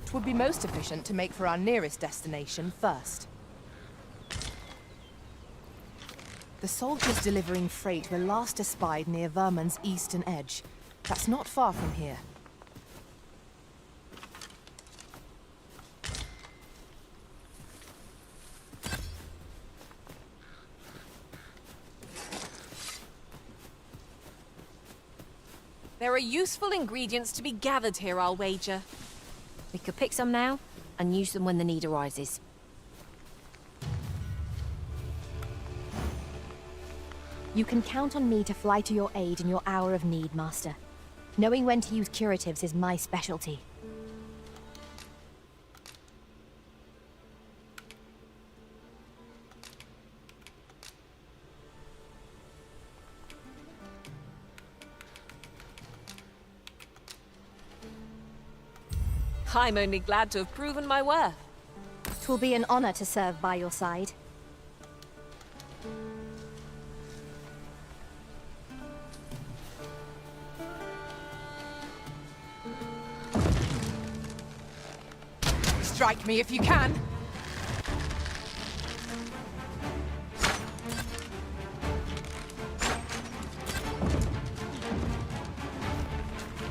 'Twould be most efficient to make for our nearest destination first. The soldiers delivering freight were last espied near Vermund's eastern edge. That's not far from here. There are useful ingredients to be gathered here, I'll wager. We could pick some now and use them when the need arises. You can count on me to fly to your aid in your hour of need, Master. Knowing when to use curatives is my specialty. I'm only glad to have proven my worth. 'Twill be an honor to serve by your side. Strike me if you can!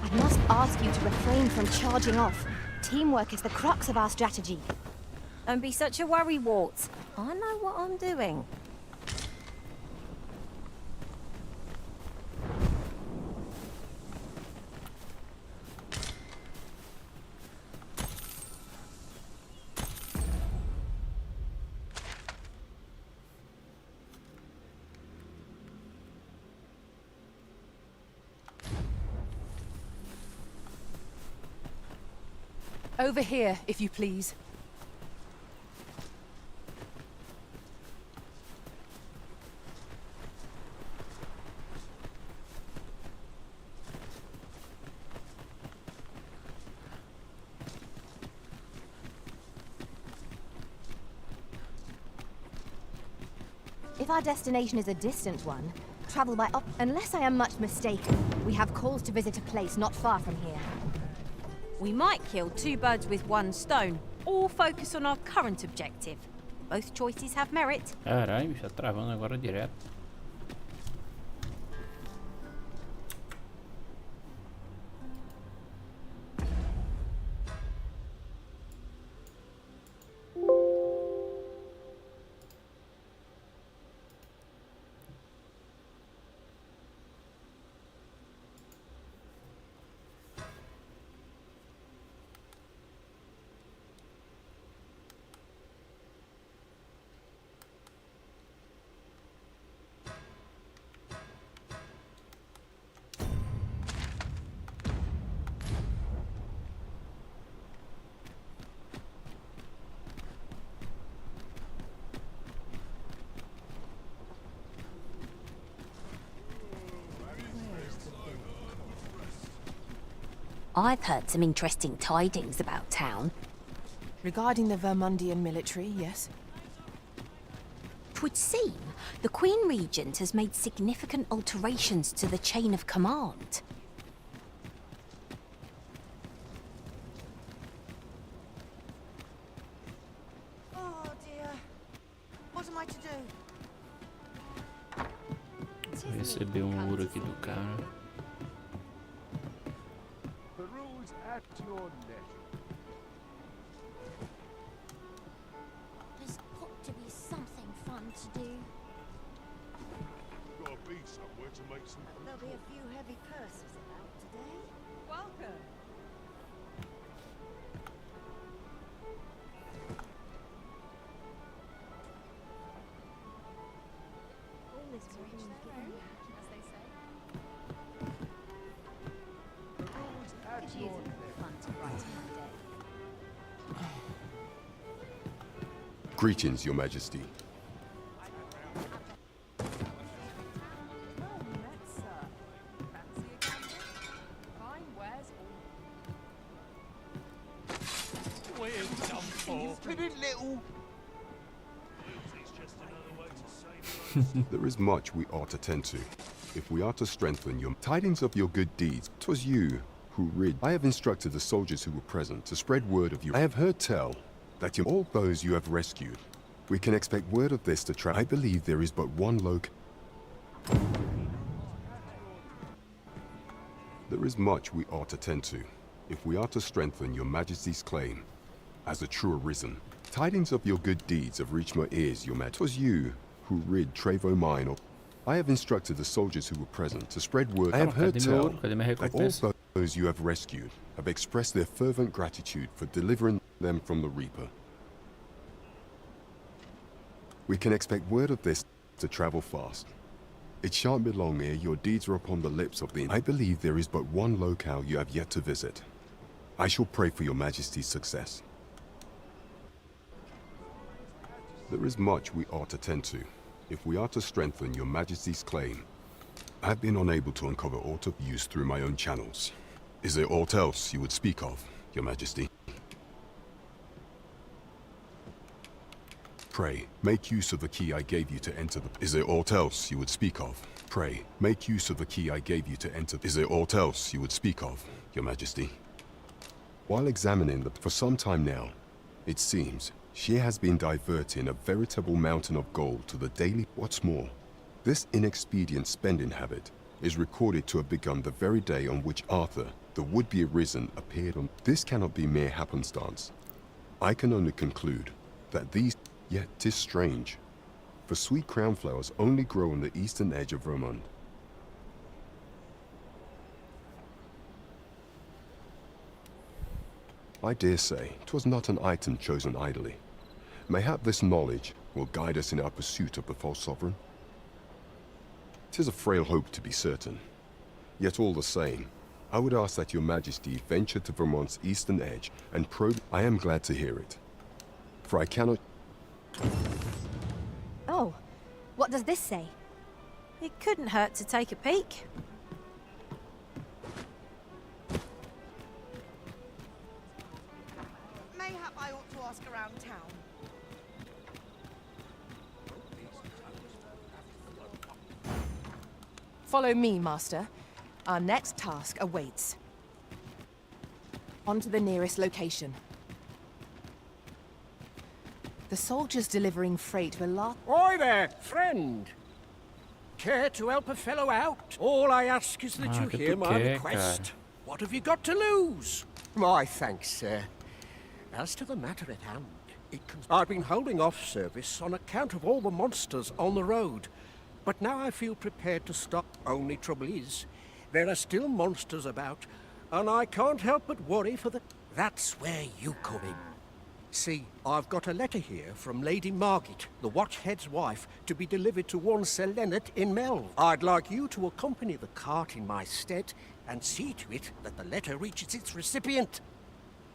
I must ask you to refrain from charging off. Teamwork is the crux of our strategy. Don't be such a worrywart. I know what I'm doing. Over here, if you please. If our destination is a distant one, travel by unless I am much mistaken, we have calls to visit a place not far from here. We might kill two birds with one stone, or focus on our current objective. Both choices have merit. Caralho, já travando agora direto. I've heard some interesting tidings about town. Regarding the Vermundian military, yes? 'Twould seem the Queen Regent has made significant alterations to the chain of command. Oh dear. What am I to do? Vou receber ouro aqui do cara. Peruse at your leisure. There's got to be something fun to do. Gotta be somewhere to make some. There'll be a few heavy purses about today. Welcome. Peruse at your leisure. Greetings, Your Majesty. There is much we ought to tend to. If we are to strengthen your tidings of your good deeds, 'twas you who rid. I have instructed the soldiers who were present to spread word of you. I have heard tell that all those you have rescued. We can expect word of this to travel. I believe there is but one There is much we ought to tend to, if we are to strengthen your majesty's claim as a true arisen. Tidings of your good deeds have reached my ears, your majesty. 'Twas you who rid Trevo mine. I have instructed the soldiers who were present to spread word. I have heard tell that all those you have rescued have expressed their fervent gratitude for delivering them from the Reaper. We can expect word of this to travel fast. It shan't be long ere your deeds are upon the lips of the... I believe there is but one locale you have yet to visit. I shall pray for your majesty's success. There is much we ought to tend to, if we are to strengthen your majesty's claim. I have been unable to uncover aught of use through my own channels. Is there aught else you would speak of, your majesty? Pray, make use of the key I gave you to enter the... Is there aught else you would speak of? Pray, make use of the key I gave you to enter... Is there aught else you would speak of, your majesty? While examining the... For some time now, it seems, she has been diverting a veritable mountain of gold to the daily... What's more, this inexpedient spending habit is recorded to have begun the very day on which Arthur, the would-be arisen, appeared on... This cannot be mere happenstance. I can only conclude that these... Yet 'tis strange, for sweet crownflowers only grow on the eastern edge of Vermund. I dare say 'twas not an item chosen idly. Mayhap this knowledge will guide us in our pursuit of the false sovereign. 'Tis a frail hope to be certain, yet all the same, I would ask that your majesty venture to Vermont's eastern edge and probe... I am glad to hear it, for I cannot... Oh, what does this say? It couldn't hurt to take a peek. Mayhap I ought to ask around town. Follow me, Master. Our next task awaits. On to the nearest location. The soldiers delivering freight were last... Oi there, friend! Care to help a fellow out? All I ask is that you hear my request. What have you got to lose? My thanks, sir. As to the matter at hand, I've been holding off service on account of all the monsters on the road. But now I feel prepared to stop. Only trouble is, there are still monsters about, and I can't help but worry for the... That's where you come in. See, I've got a letter here from Lady Margit, the Watchhead's wife, to be delivered to one Sir Leonard in Melve. I'd like you to accompany the cart in my stead and see to it that the letter reaches its recipient.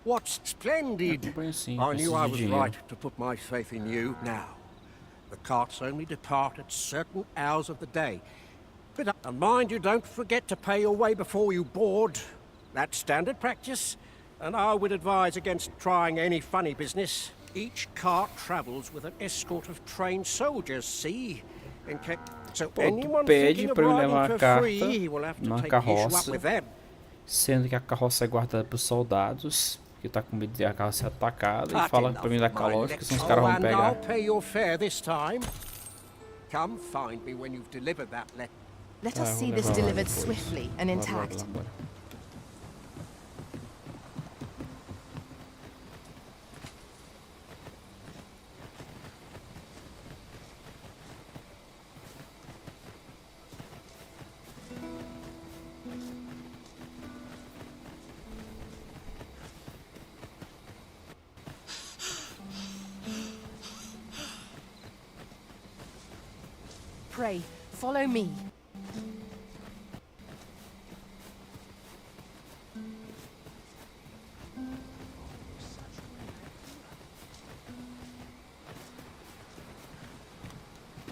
What's splendid! I knew I was right to put my faith in you. Now, the carts only depart at certain hours of the day. But, and mind you don't forget to pay your way before you board. That's standard practice. And I would advise against trying any funny business. Each cart travels with an escort of trained soldiers, see? In case... So anyone thinking of riding for free, he will have to take issue up with them. Sendo que a carroça é guardada por soldados, que tá com medo de a carroça ser atacada, e fala pra mim da carroça que senão os caras vão pegar. I'll pay your fare this time. Come find me when you've delivered that letter. Let us see this delivered swiftly and intact. Pray, follow me.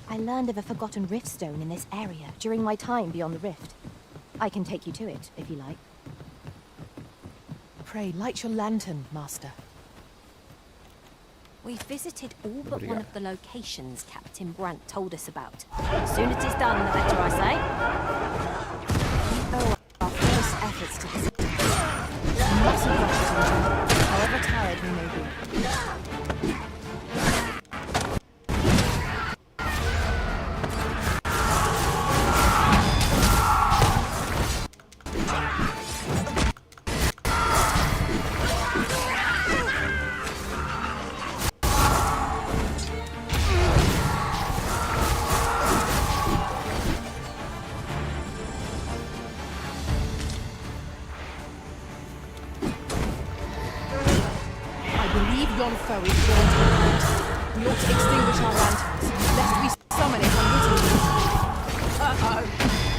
I learned of a forgotten rift stone in this area during my time beyond the rift. I can take you to it, if you like. Pray, light your lantern, Master. We've visited all but one of the locations Captain Brant told us about. The sooner it is done, the better, I say. We owe our first efforts to this. mustn't rush it, Imogen, however tired we may be. Yon foe is drawn to the point. We ought to extinguish our lanterns, lest we summon it unwittingly. Uh-oh.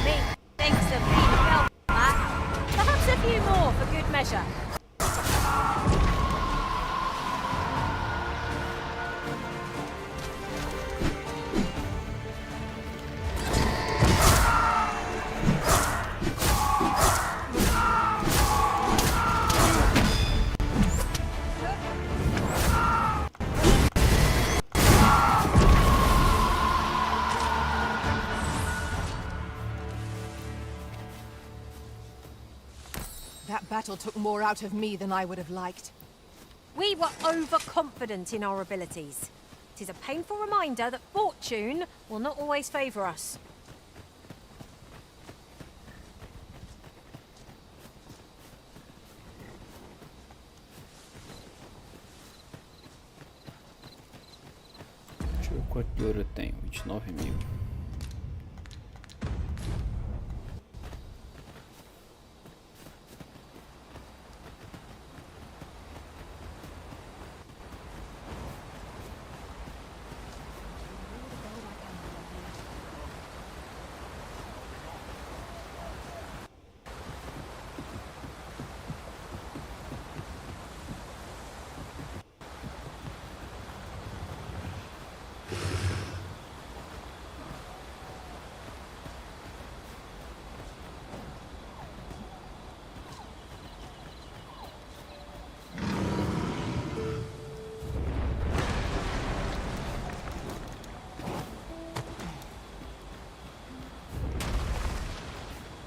Methinks of me felt that. Perhaps a few more for good measure. That battle took more out of me than I would have liked. We were overconfident in our abilities. It is a painful reminder that fortune will not always favour us. Deixa eu ver quanto de ouro eu tenho. 29.000.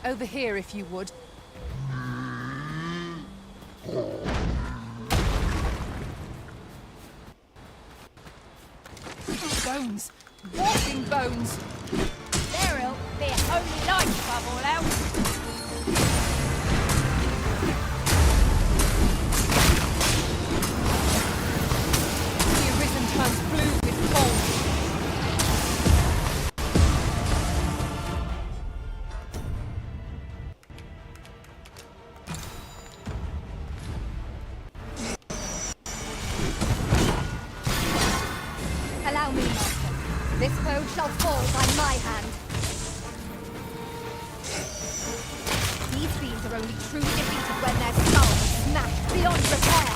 Over here, if you would. Bones! Walking bones! There'll be a holy light above all else. The arisen turns blue with cold. Allow me, Master. This foe shall fall by my hand. These fiends are only truly defeated when their skulls are smashed beyond repair.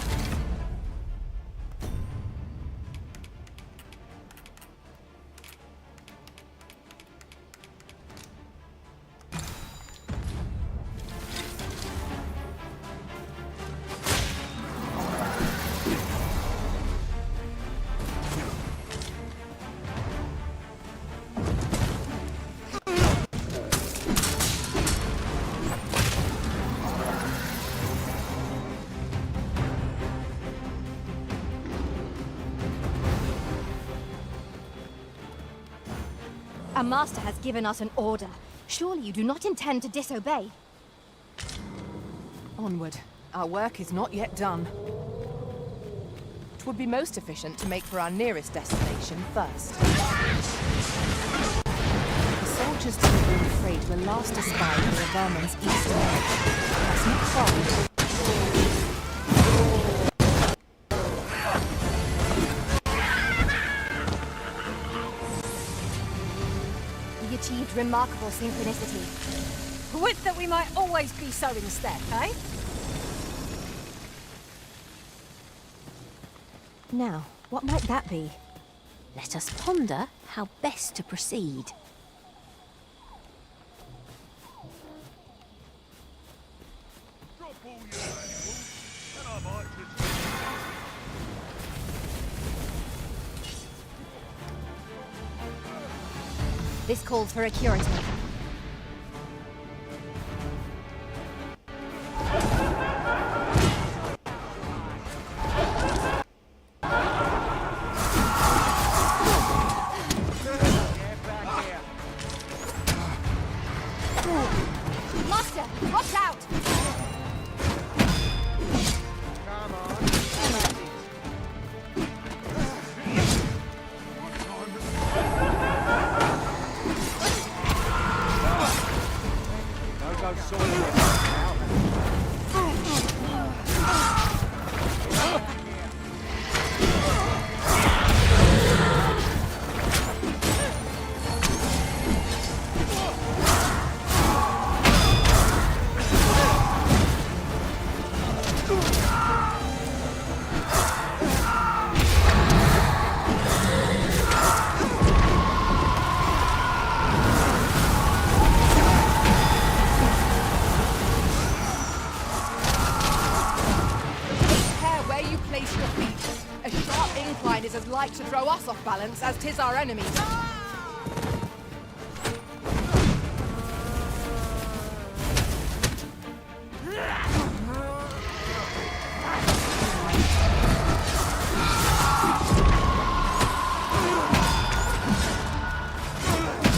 Our master has given us an order. Surely you do not intend to disobey? Onward. Our work is not yet done. It would be most efficient to make for our nearest destination first. The soldiers delivering freight were last espied near Verman's eastern edge. That's not far. We achieved remarkable synchronicity. Would that we might always be so in step, eh? Now, what might that be? Let us ponder how best to proceed. Drop all your valuables, and I might just... This calls for a curative. Is as like to throw us off balance as 'tis our enemies.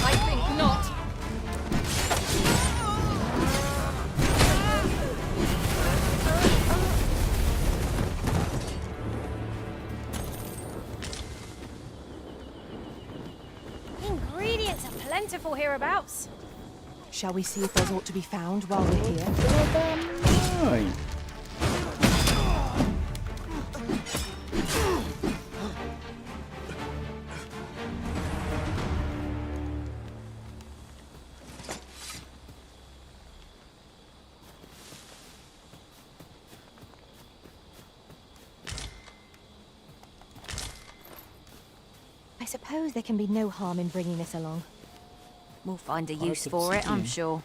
I think not. Ingredients are plentiful hereabouts. Shall we see if there's aught to be found while we're here? Mãe. I suppose there can be no harm in bringing this along. We'll find a use for it, I'm sure.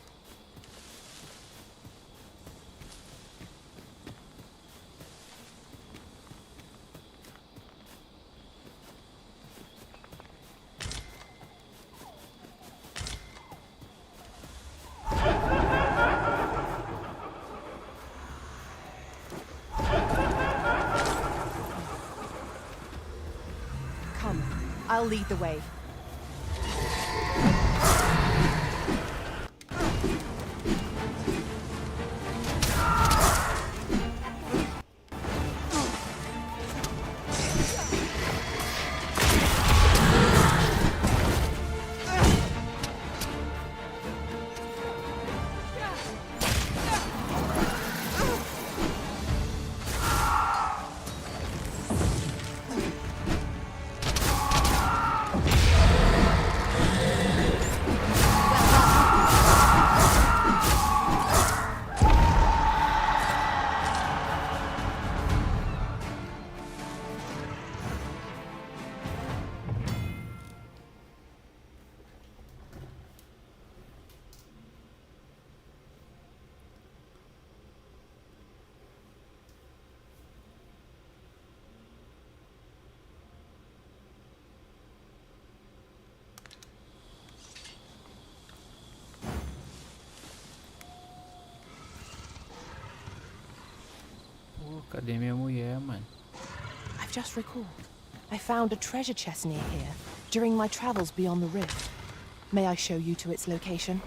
Come, I'll lead the way. Cadê minha mulher, mano? I've just recalled. I found a treasure chest near here during my travels beyond the rift. May I show you to its location?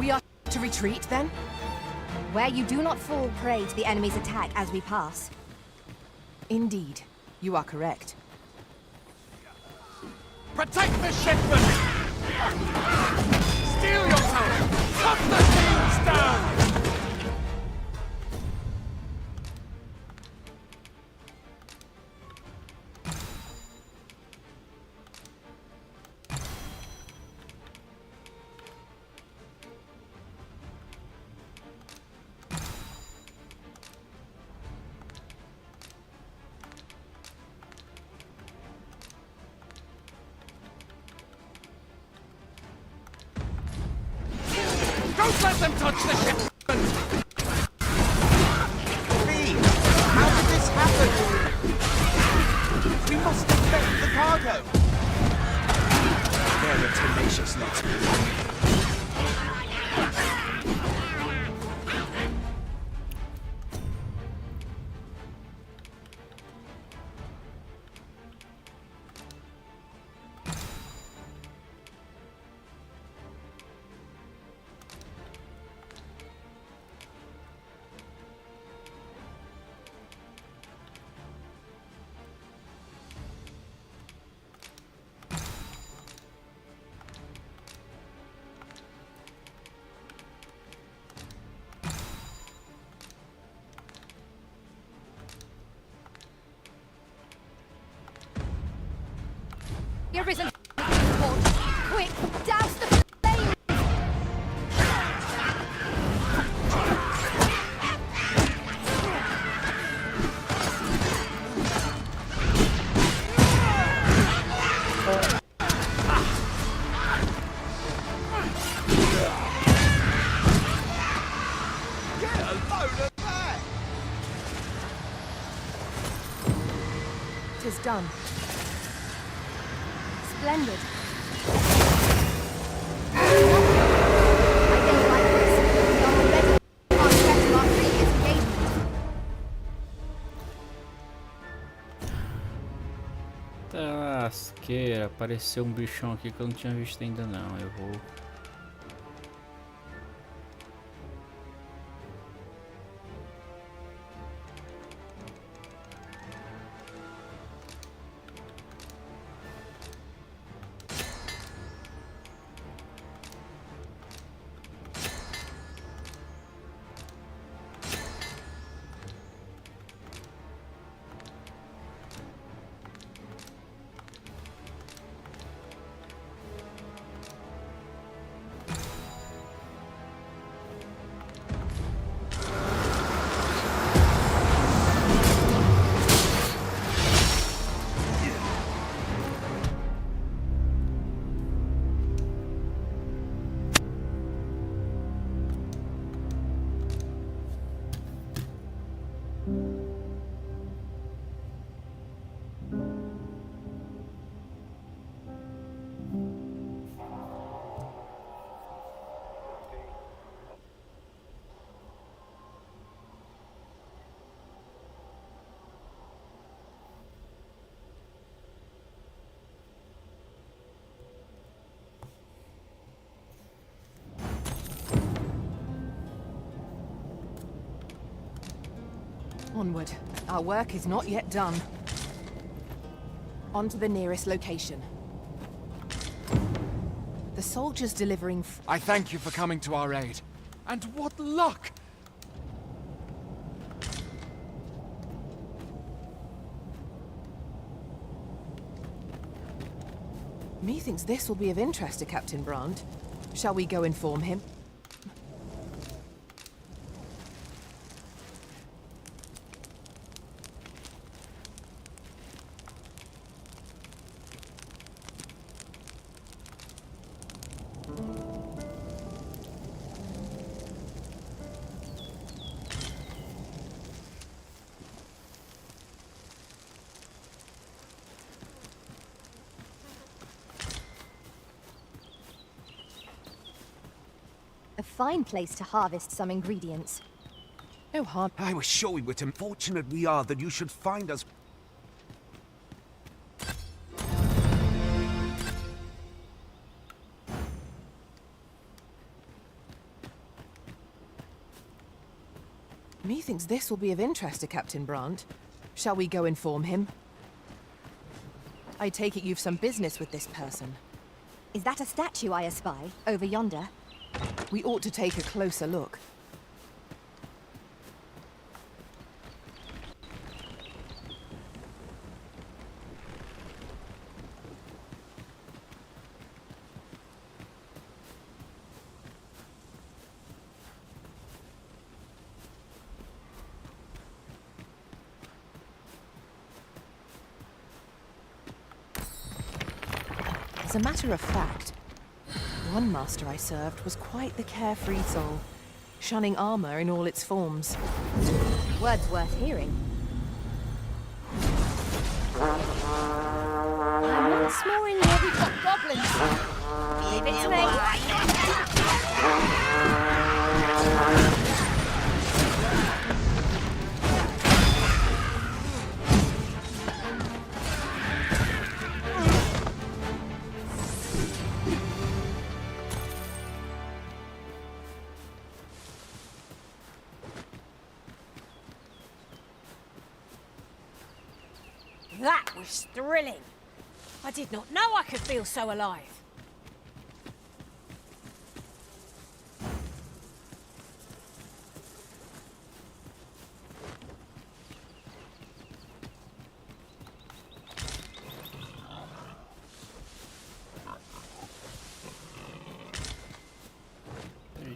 We are to retreat, then? Where you do not fall prey to the enemy's attack as we pass. Indeed, you are correct. Protect the shipment! Steel your tower! Cut the thieves down! Don't let them touch the ship! Please, how did this happen? We must defend the cargo. They're a tenacious lot. The risen quick, douse the flame! Get a load of that! Tis done. Splendid. I didn't like this. We are already far better our previous engagement. Tá lasqueira, apareceu um bichão aqui que eu não tinha visto ainda não. Eu vou... Onward. Our work is not yet done. On to the nearest location. The soldiers delivering... I thank you for coming to our aid. And what luck! Methinks this will be of interest to Captain Brand. Shall we go inform him? A fine place to harvest some ingredients. No hard... I was sure we were to... Fortunate we are that you should find us. Methinks this will be of interest to Captain Brand. Shall we go inform him? I take it you've some business with this person. Is that a statue I espy, over yonder? We ought to take a closer look. As a matter of fact, one master I served was quite the carefree soul, shunning armor in all its forms. Words worth hearing. I'm once more in here with got goblins. Leave it to me. That was thrilling. I did not know I could feel so alive.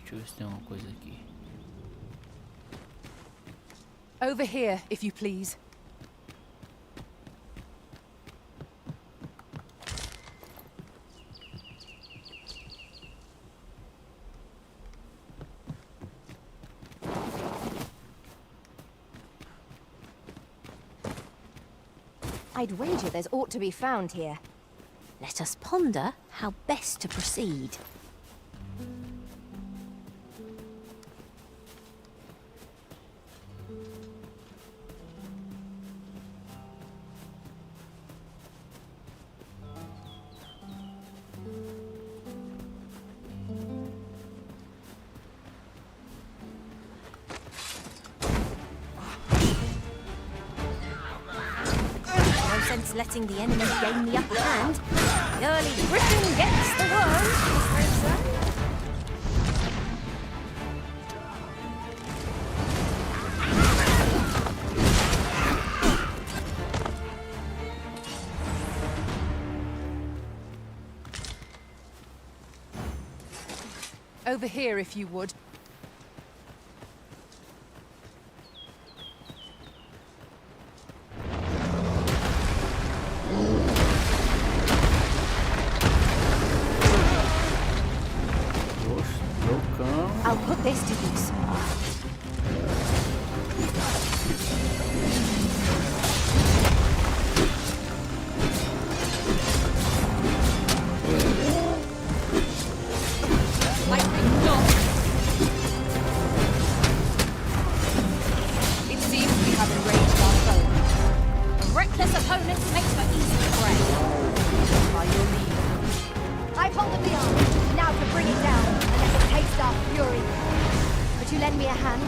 Deixa eu ver se tem alguma coisa aqui. Over here, if you please. I'd wager there's aught to be found here. Let us ponder how best to proceed. No sense letting the enemy gain the upper hand. The early griffin gets the worm, as they say. Over here, if you would. I'll put this to use. I think not. It seems we have enraged our foe. A reckless opponent makes for easy prey. By your leave. I've hold of the arm. Now to bring it down and let it taste our fury. Would you lend me a hand?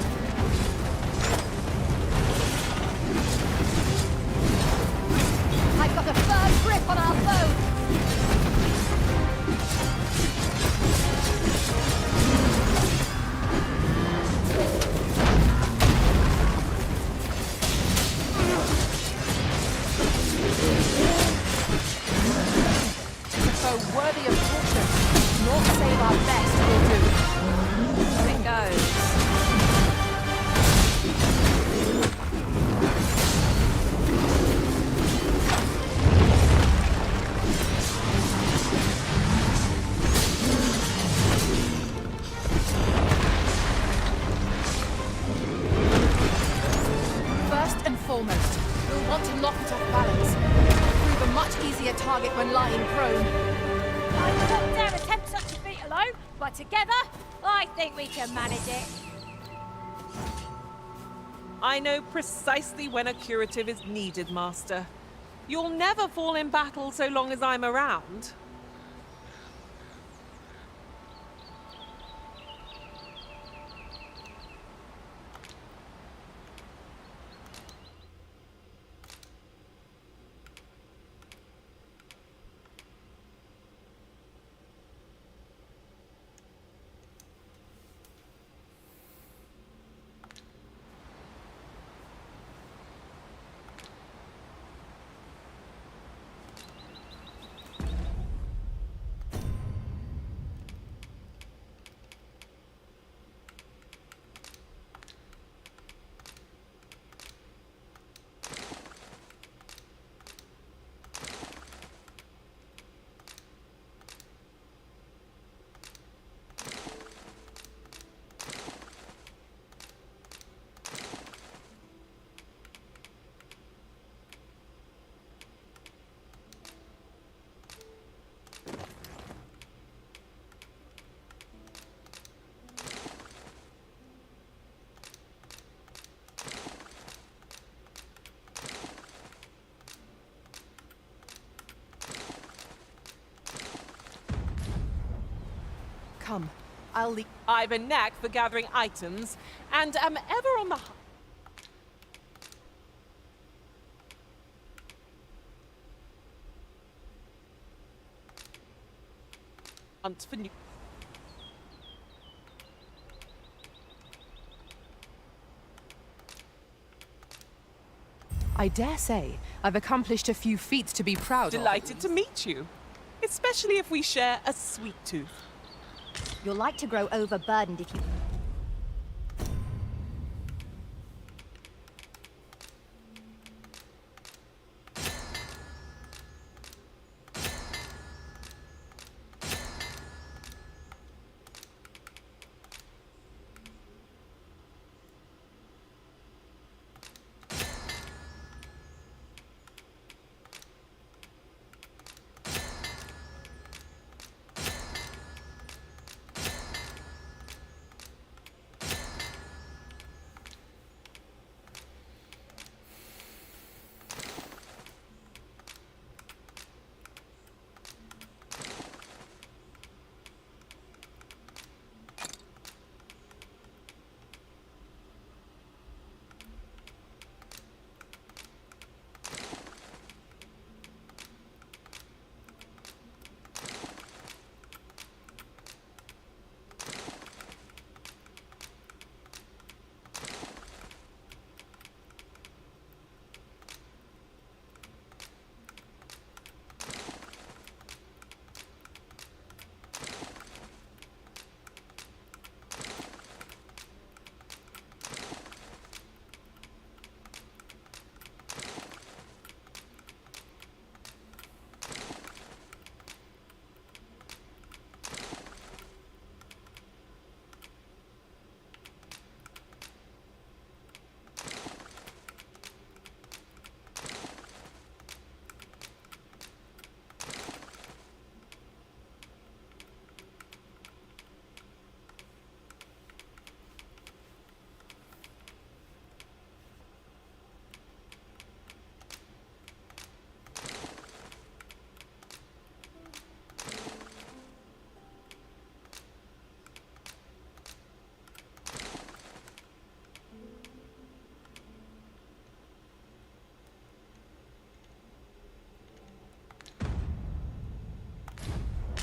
I've got a firm grip on our foe. A foe worthy of caution. Not save our best will do. There it goes. First and foremost, we'll want to knock it off balance. Prove a much easier target when lying prone. I wouldn't dare attempt such a feat alone, but together, I think we can manage it. I know precisely when a curative is needed, Master. You'll never fall in battle so long as I'm around. Come, I'll lead. I've a knack for gathering items, and am ever on the hunt for new. I dare say I've accomplished a few feats to be proud of. Delighted to meet you, especially if we share a sweet tooth. You're like to grow overburdened if you...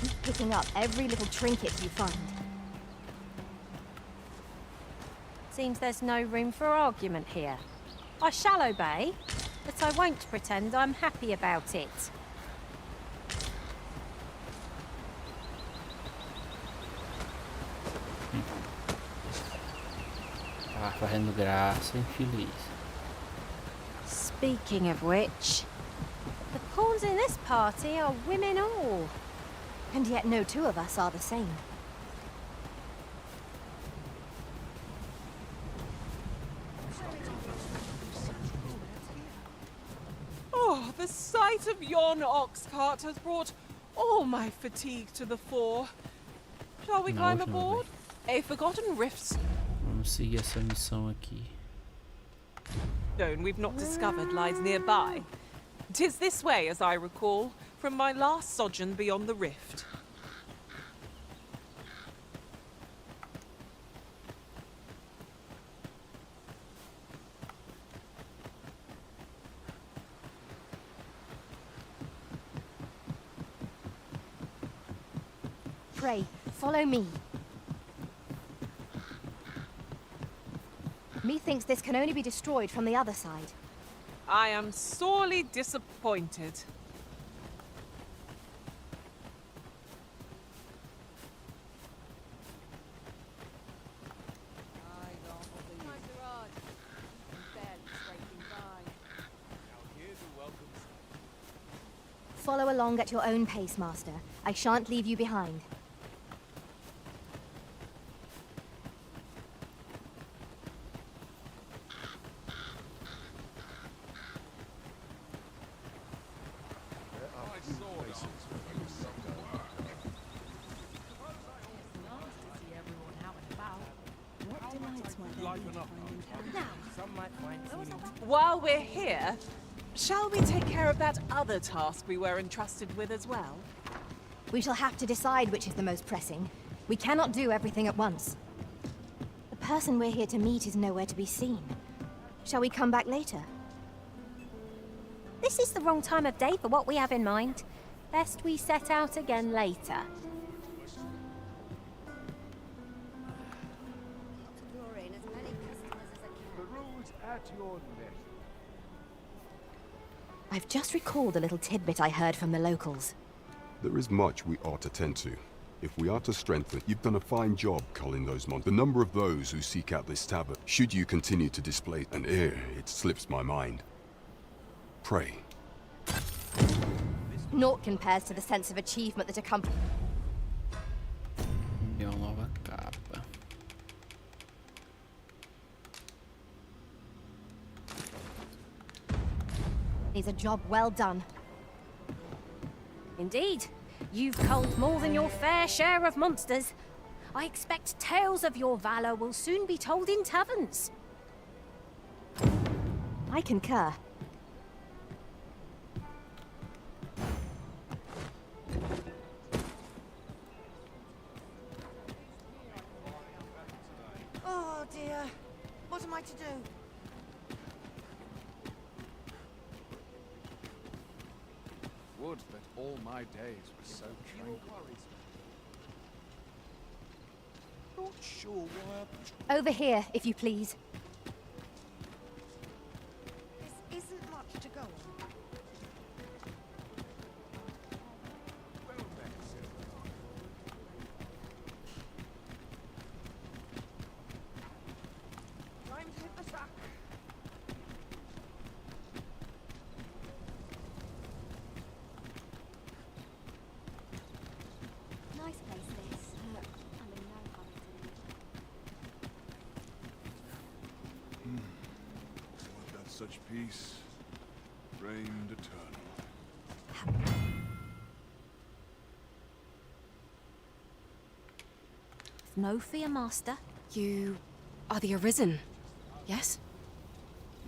Keep picking up every little trinket you find. Seems there's no room for argument here. I shall obey, but I won't pretend I'm happy about it. Ah, fazendo graça, infeliz. Speaking of which, the pawns in this party are women all. And yet no two of us are the same. Oh, the sight of yon ox cart has brought all my fatigue to the fore. Shall we climb aboard? A forgotten rift. Vamos seguir essa missão aqui. Stone we've not discovered lies nearby. 'Tis this way, as I recall, from my last sojourn beyond the rift. Pray, follow me. Methinks this can only be destroyed from the other side. I am sorely disappointed. Follow along at your own pace, Master. I shan't leave you behind. While we're here, shall we take care of that other task we were entrusted with as well? We shall have to decide which is the most pressing. We cannot do everything at once. The person we're here to meet is nowhere to be seen. Shall we come back later? This is the wrong time of day for what we have in mind. Best we set out again later. I've just recalled a little tidbit I heard from the locals. There is much we ought to tend to. If we are to strengthen, you've done a fine job culling those monsters. The number of those who seek out this tavern, should you continue to display an ear, it slips my mind. Pray. Naught compares to the sense of achievement that accompanies. E uma nova capa. Is a job well done. Indeed. You've culled more than your fair share of monsters. I expect tales of your valor will soon be told in taverns. I concur. Oh dear. What am I to do? Would that all my days were so tranquil. Not sure why Over here, if you please. This isn't much to go on. Time to hit the sack. Nice place this. I'm in no hurry to leave. would that such peace reigned eternal. No fear, Master. You are the Arisen, yes?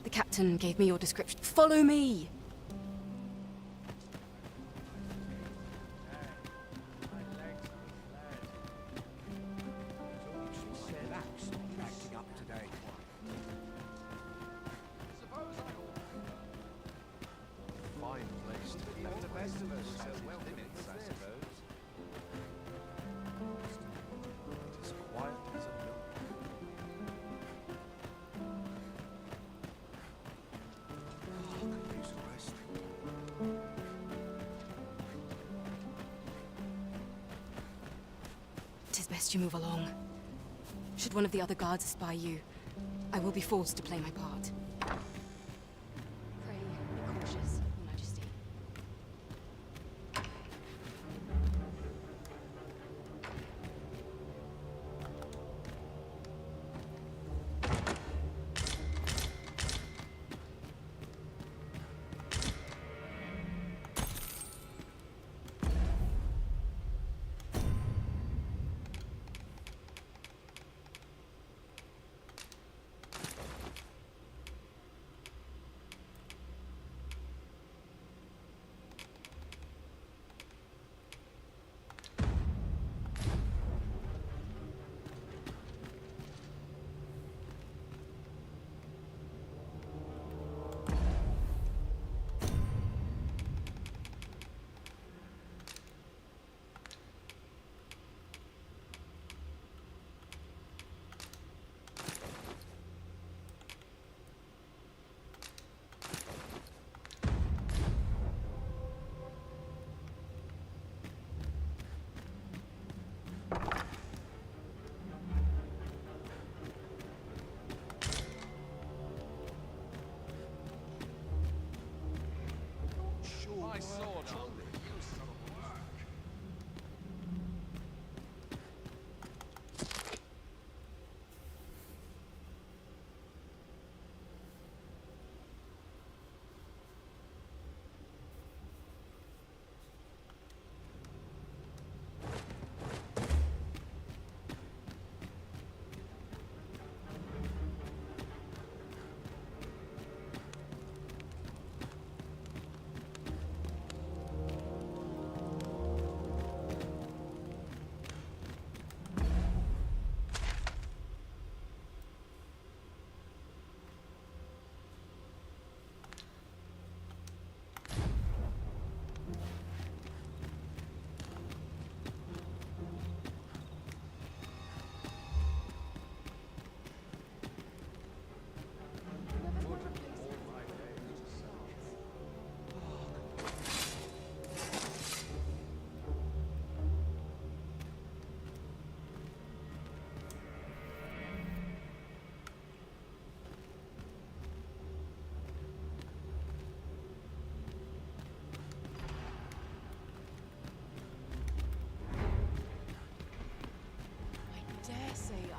The captain gave me your description. Follow me! Said Axe acting up today. Fine place to be. The best of us has limits, I suppose. It is quiet as a mill. Use a rest. Tis best you move along. Should one of the other guards spy you, I will be forced to play my part. Pray be cautious, Your Majesty.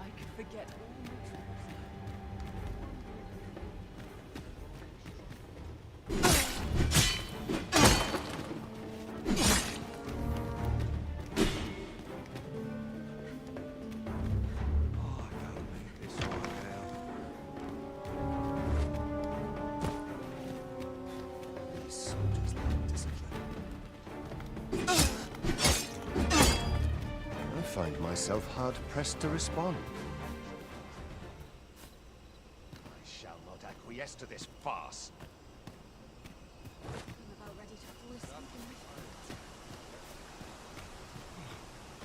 I could forget all my Oh, I gotta make this one now. These soldiers lack discipline. I find myself hard-pressed to respond. I shall not acquiesce to this farce. I'm about ready to fall asleep in my bed.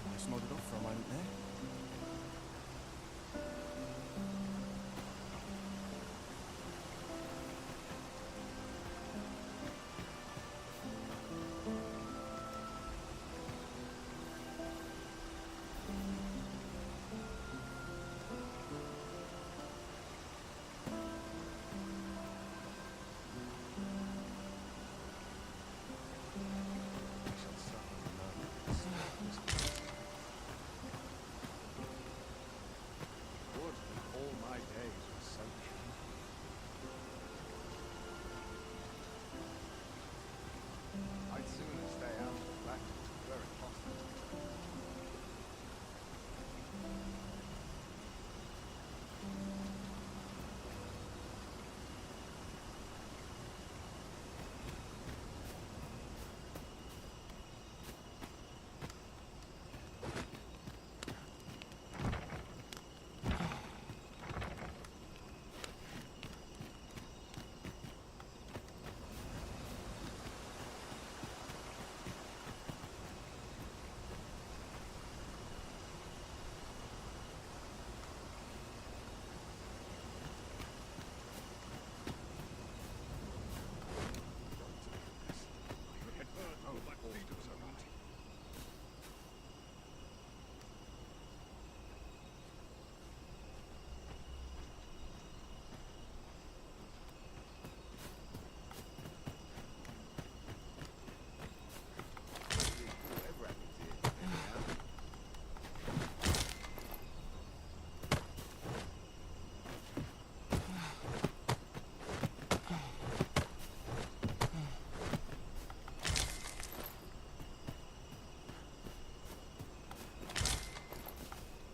Almost nodded off for a moment there. I shall suffer none. Would that all my days were so short. I'd sooner stay out of the black where it possible.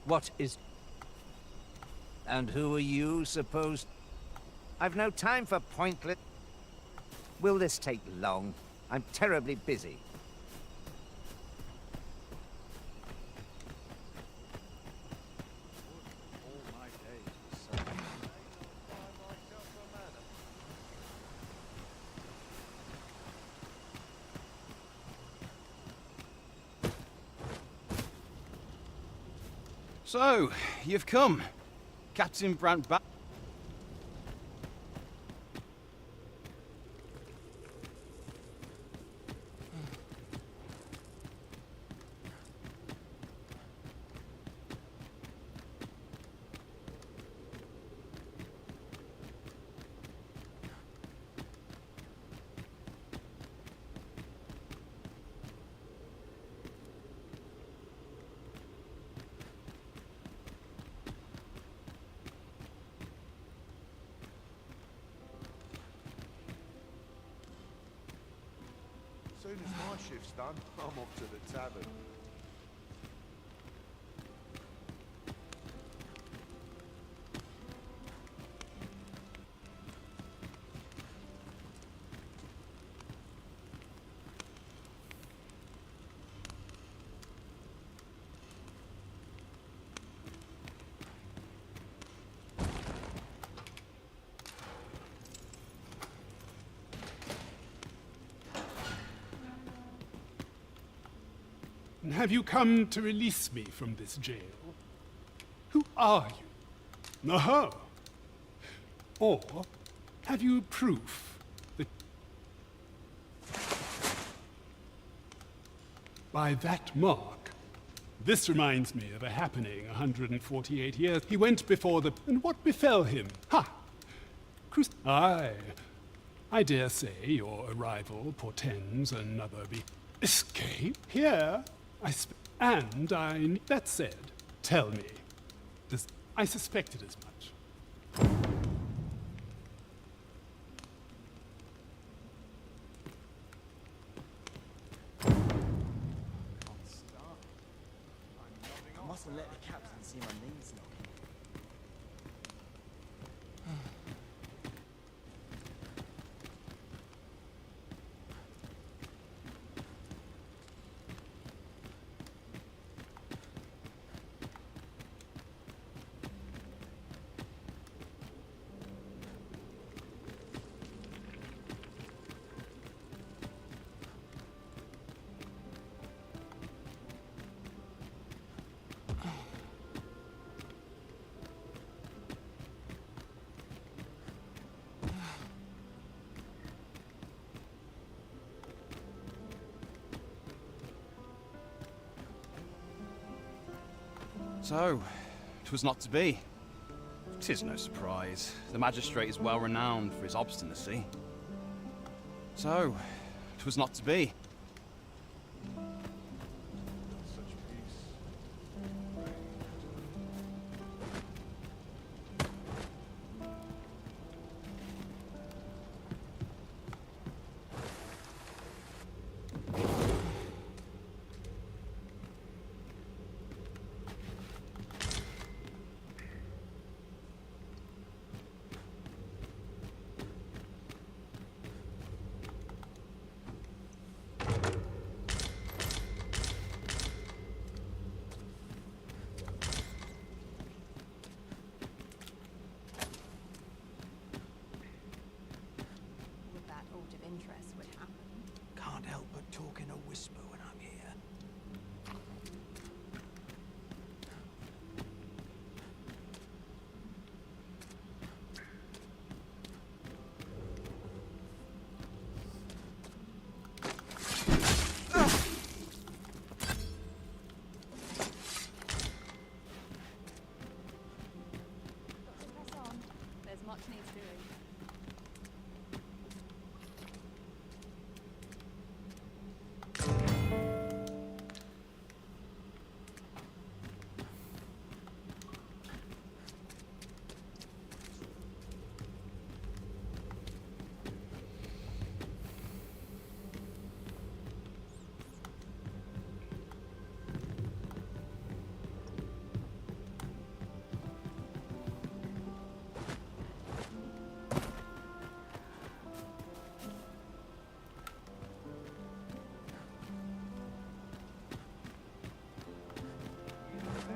What is... And who are you, supposed... I've no time for pointless... Will this take long? I'm terribly busy. All my days were so short. So, you've come. Captain Brandt back. Soon as my shift's done, I'm off to the tavern. Have you come to release me from this jail? Who are you? Aha! Or have you proof that... By that mark, this reminds me of a happening 148 years. He went before the... And what befell him? Ha! Aye. I dare say your arrival portends another escape here. That said, tell me, I suspected as much. I mustn't let the captain see my knees knocking. So, 'twas not to be. 'Tis no surprise. The magistrate is well renowned for his obstinacy. So, 'twas not to be. That order of interest would happen. Can't help but talk in a whisper when I'm here. Press on. There's much needs doing.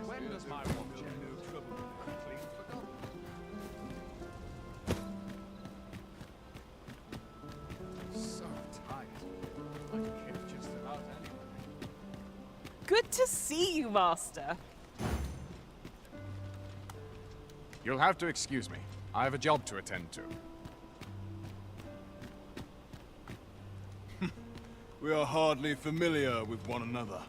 When does my watch get no trouble? I'm clean forgotten. So tight. I can hit just about anywhere. Good to see you, Master. You'll have to excuse me. I have a job to attend to. We are hardly familiar with one another.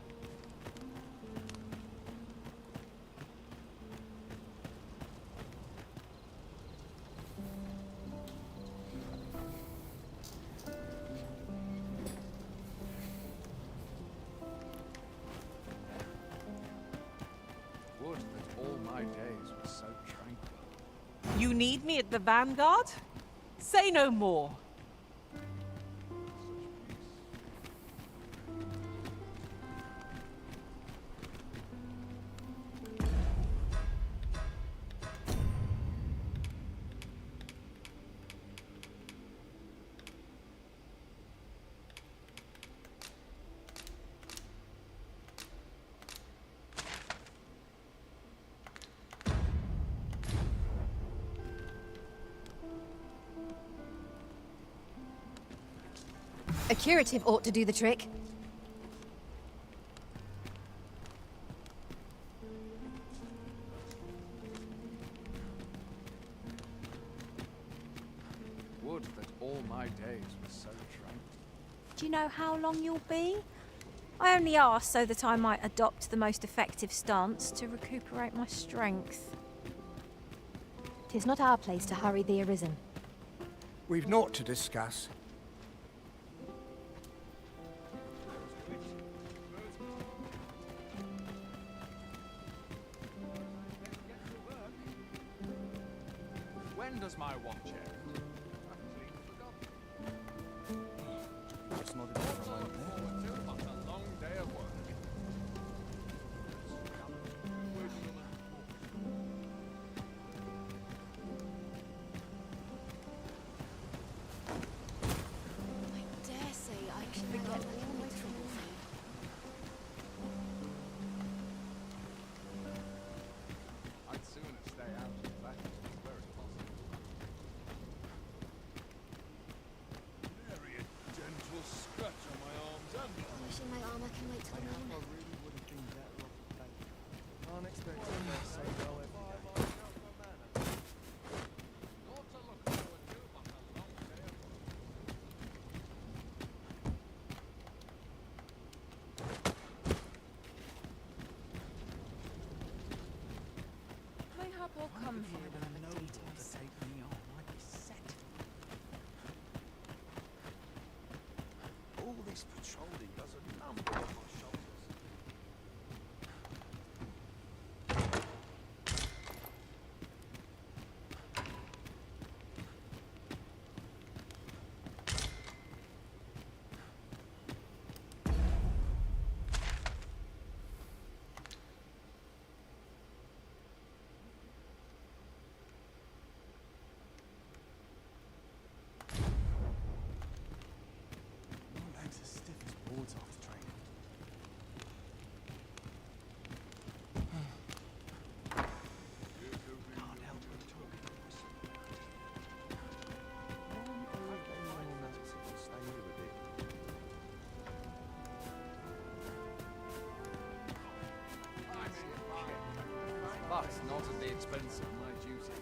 Would that all my days were so tranquil. You need me at the Vanguard? Say no more. A curative ought to do the trick. Would that all my days were so tranquil. Do you know how long you'll be? I only asked so that I might adopt the most effective stance to recuperate my strength. 'Tis not our place to hurry the arisen. We've naught to discuss. When does my watch end? I've clean forgotten. It's not a What a long day of work. I dare say I can forget all my troubles here. I'd sooner stay out of that where it's possible. Nary a gentle scratch on my arms and Wishing my armor can wait till noon. I really would have been better off today. Can't expect to go so well every day. Not to look forward to, but a long day of work. Mayhap I'll come here with No one to take me on. I'd be set. All this patrolling does a number on my shoulders. My legs are stiff as boards after training. Can't help but talking to myself. I've been running enough to stay here a bit. But not at the expense of my duty.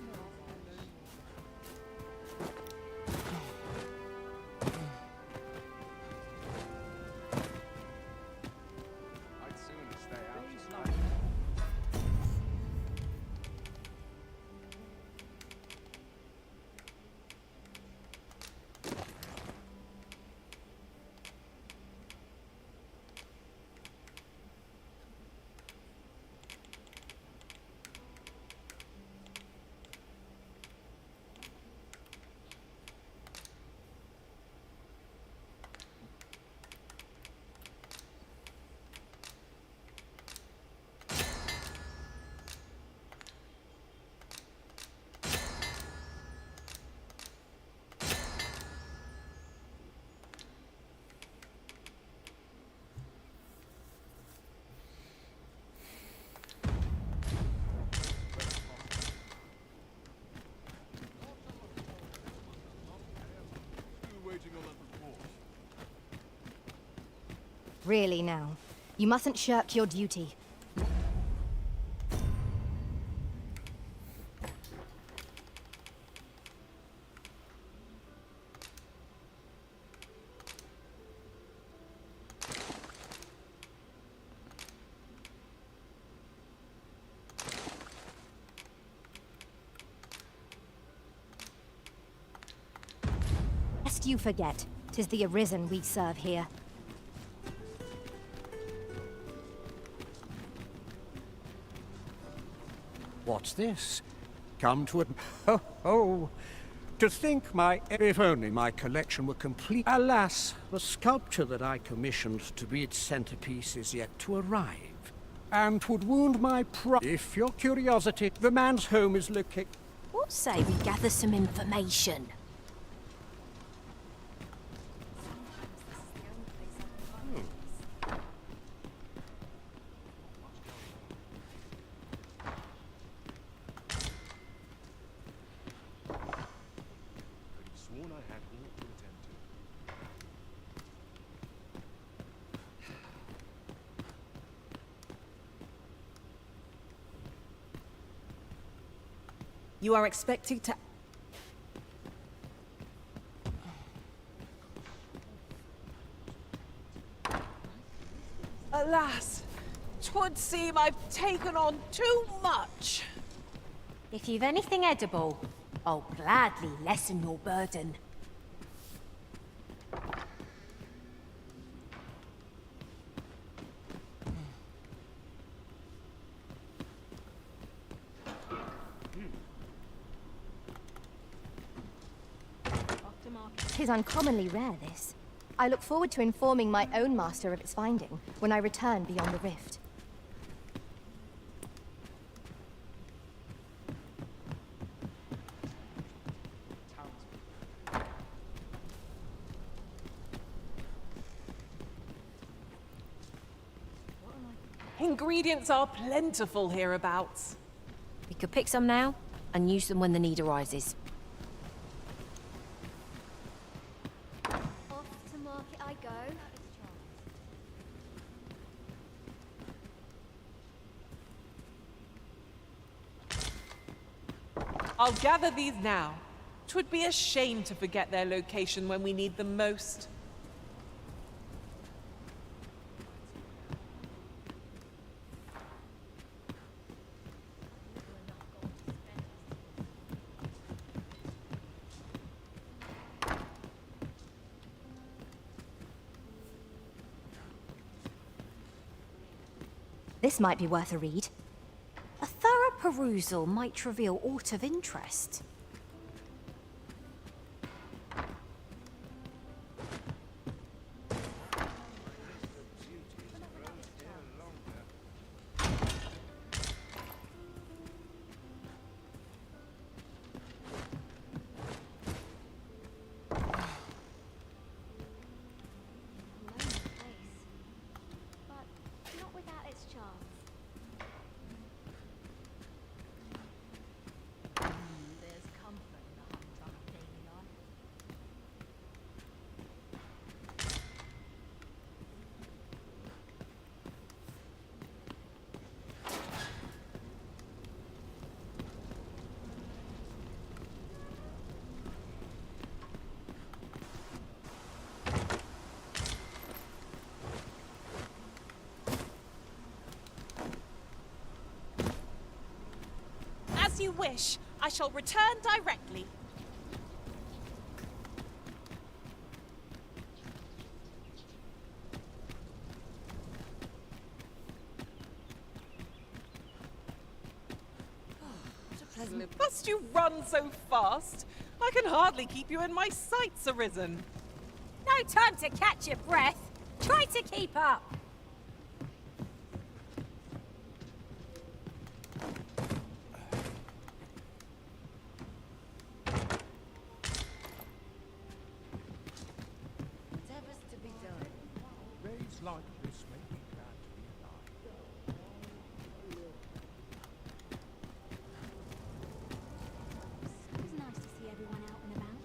I'd sooner stay out of life. Still waiting on that report. Really now. You mustn't shirk your duty. Lest you forget, 'tis the Arisen we serve here. What's this? Come to it. Oh, oh. To think if only my collection were complete. Alas, the sculpture that I commissioned to be its centerpiece is yet to arrive. And 'twould wound my pride. If your curiosity, the man's home is located. What say we gather some information? Could have sworn I had all to attend to. You are expected to... Alas, 'twould seem I've taken on too much. If you've anything edible, I'll gladly lessen your burden. 'Tis uncommonly rare, this. I look forward to informing my own master of its finding when I return beyond the rift. Ingredients are plentiful hereabouts. We could pick some now and use them when the need arises. Off to market I go. I'll gather these now. 'Twould be a shame to forget their location when we need them most. This might be worth a read. A thorough perusal might reveal aught of interest. As you wish. I shall return directly. Must you run so fast? I can hardly keep you in my sights, Arisen. No time to catch your breath. Try to keep up. Whatever's to be done. Raids like this make me glad to be alive. It's nice to see everyone out and about.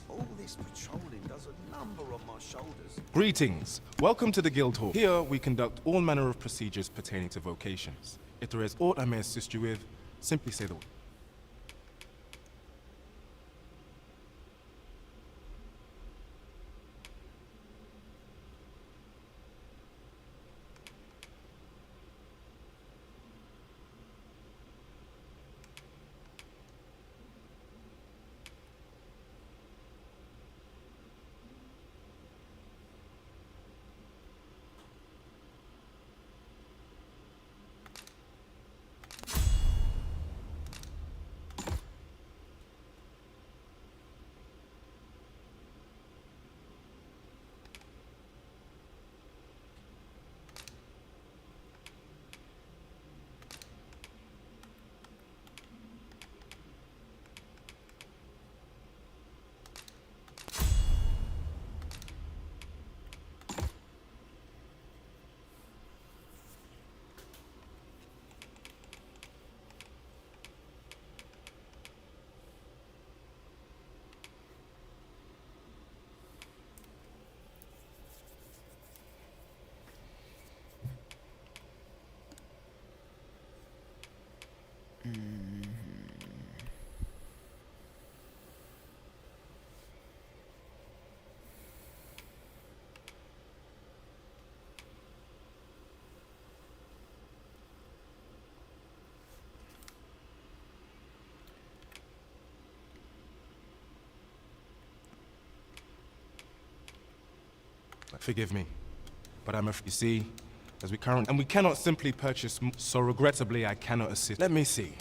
All this patrolling does a number on my shoulders. Greetings. Welcome to the Guild Hall. Here we conduct all manner of procedures pertaining to vocations. If there is aught I may assist you with, simply say the word. Forgive me, but you see, as we cannot simply purchase, so regrettably I cannot assist. Let me see.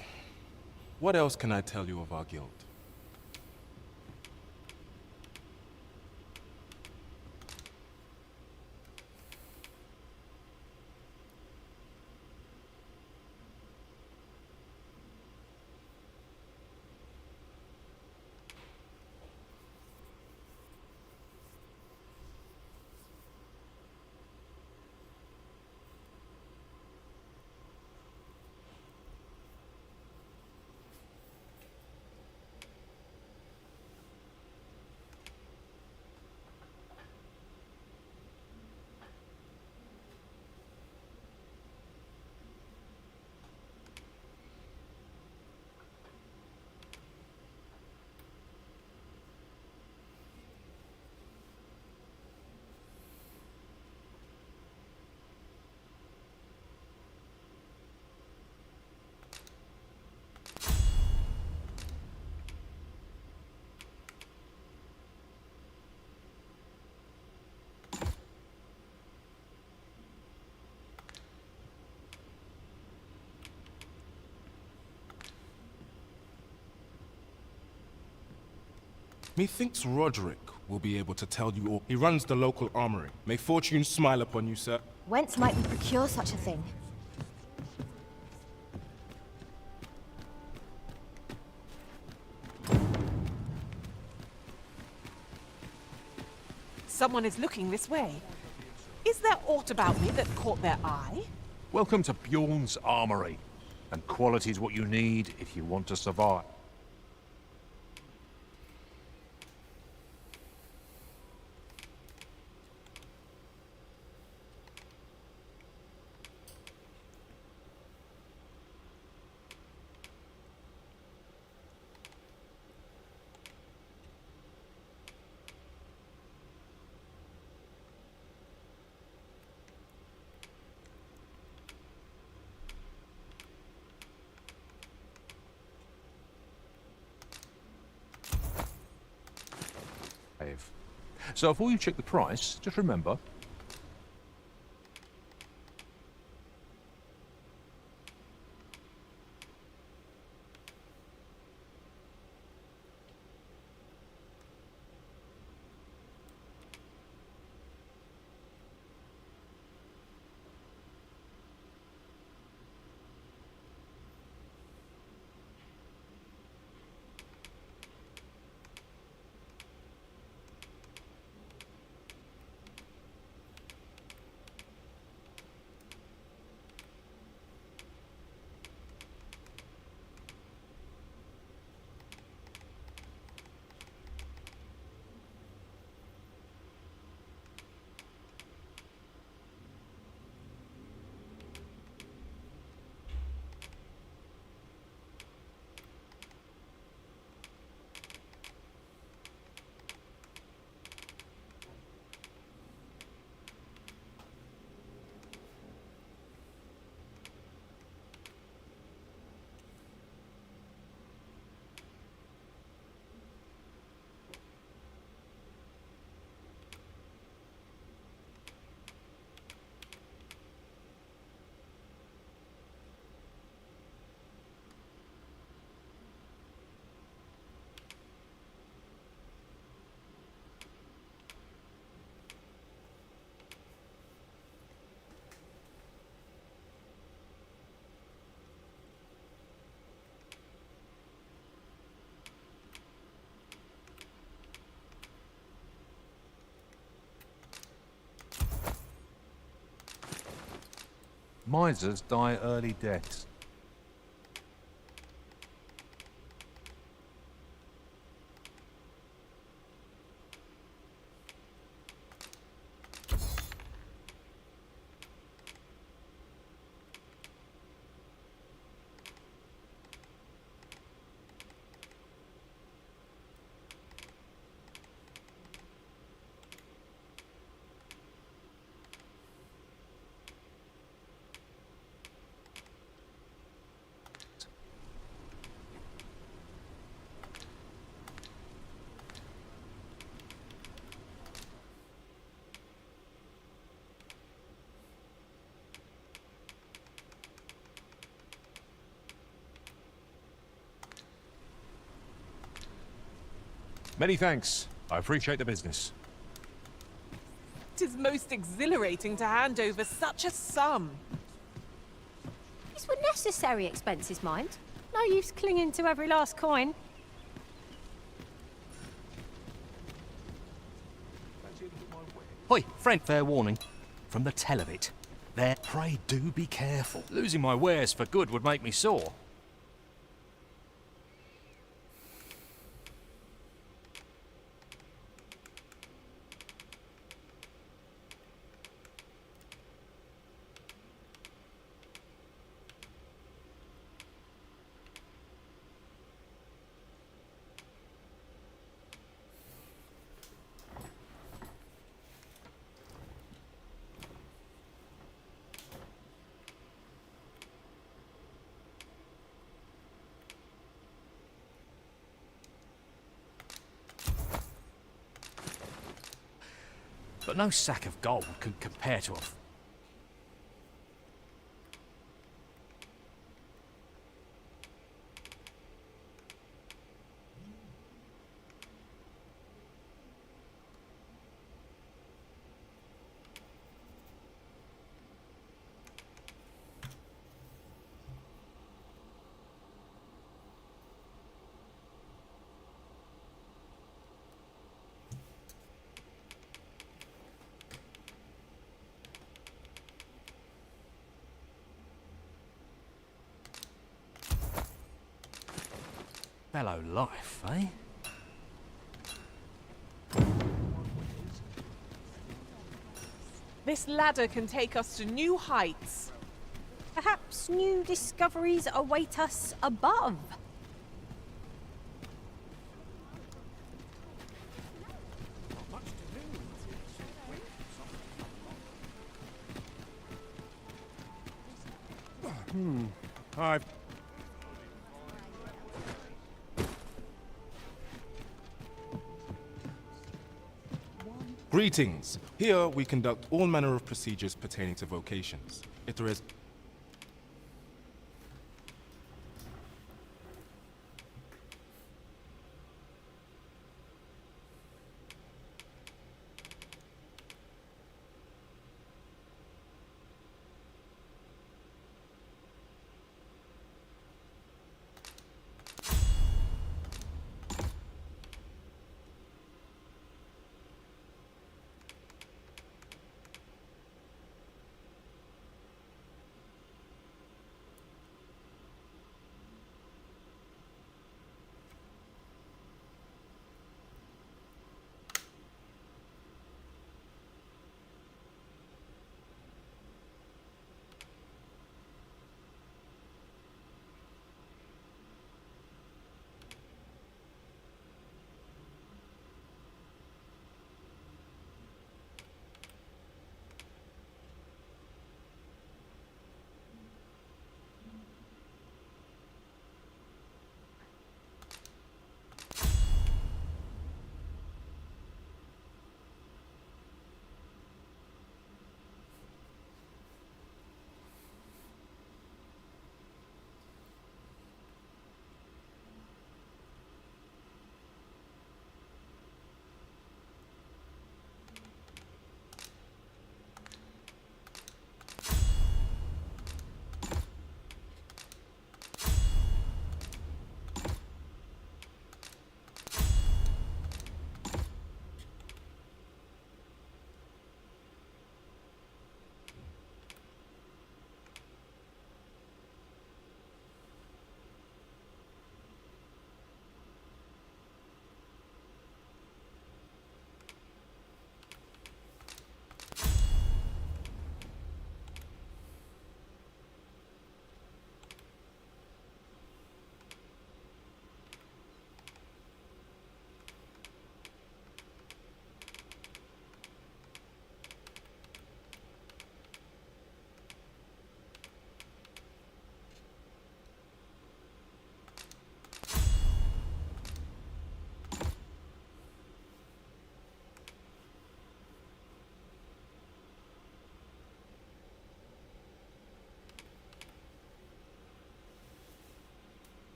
What else can I tell you of our guild? Methinks Roderick will be able to tell you all. He runs the local armory. May fortune smile upon you, sir. Whence might we procure such a thing? Someone is looking this way. Is there aught about me that caught their eye? Welcome to Bjorn's armory. And quality is what you need if you want to survive. So before you check the price, just remember, misers die early deaths. Many thanks. I appreciate the business. 'Tis most exhilarating to hand over such a sum. These were necessary expenses, mind. No use clinging to every last coin. Hoi, friend, fair warning. From the tell of it, there, pray do be careful. Losing my wares for good would make me sore. But no sack of gold can compare to a... fellow life, eh? This ladder can take us to new heights. Perhaps new discoveries await us above. I've... Greetings. Here we conduct all manner of procedures pertaining to vocations. If there is...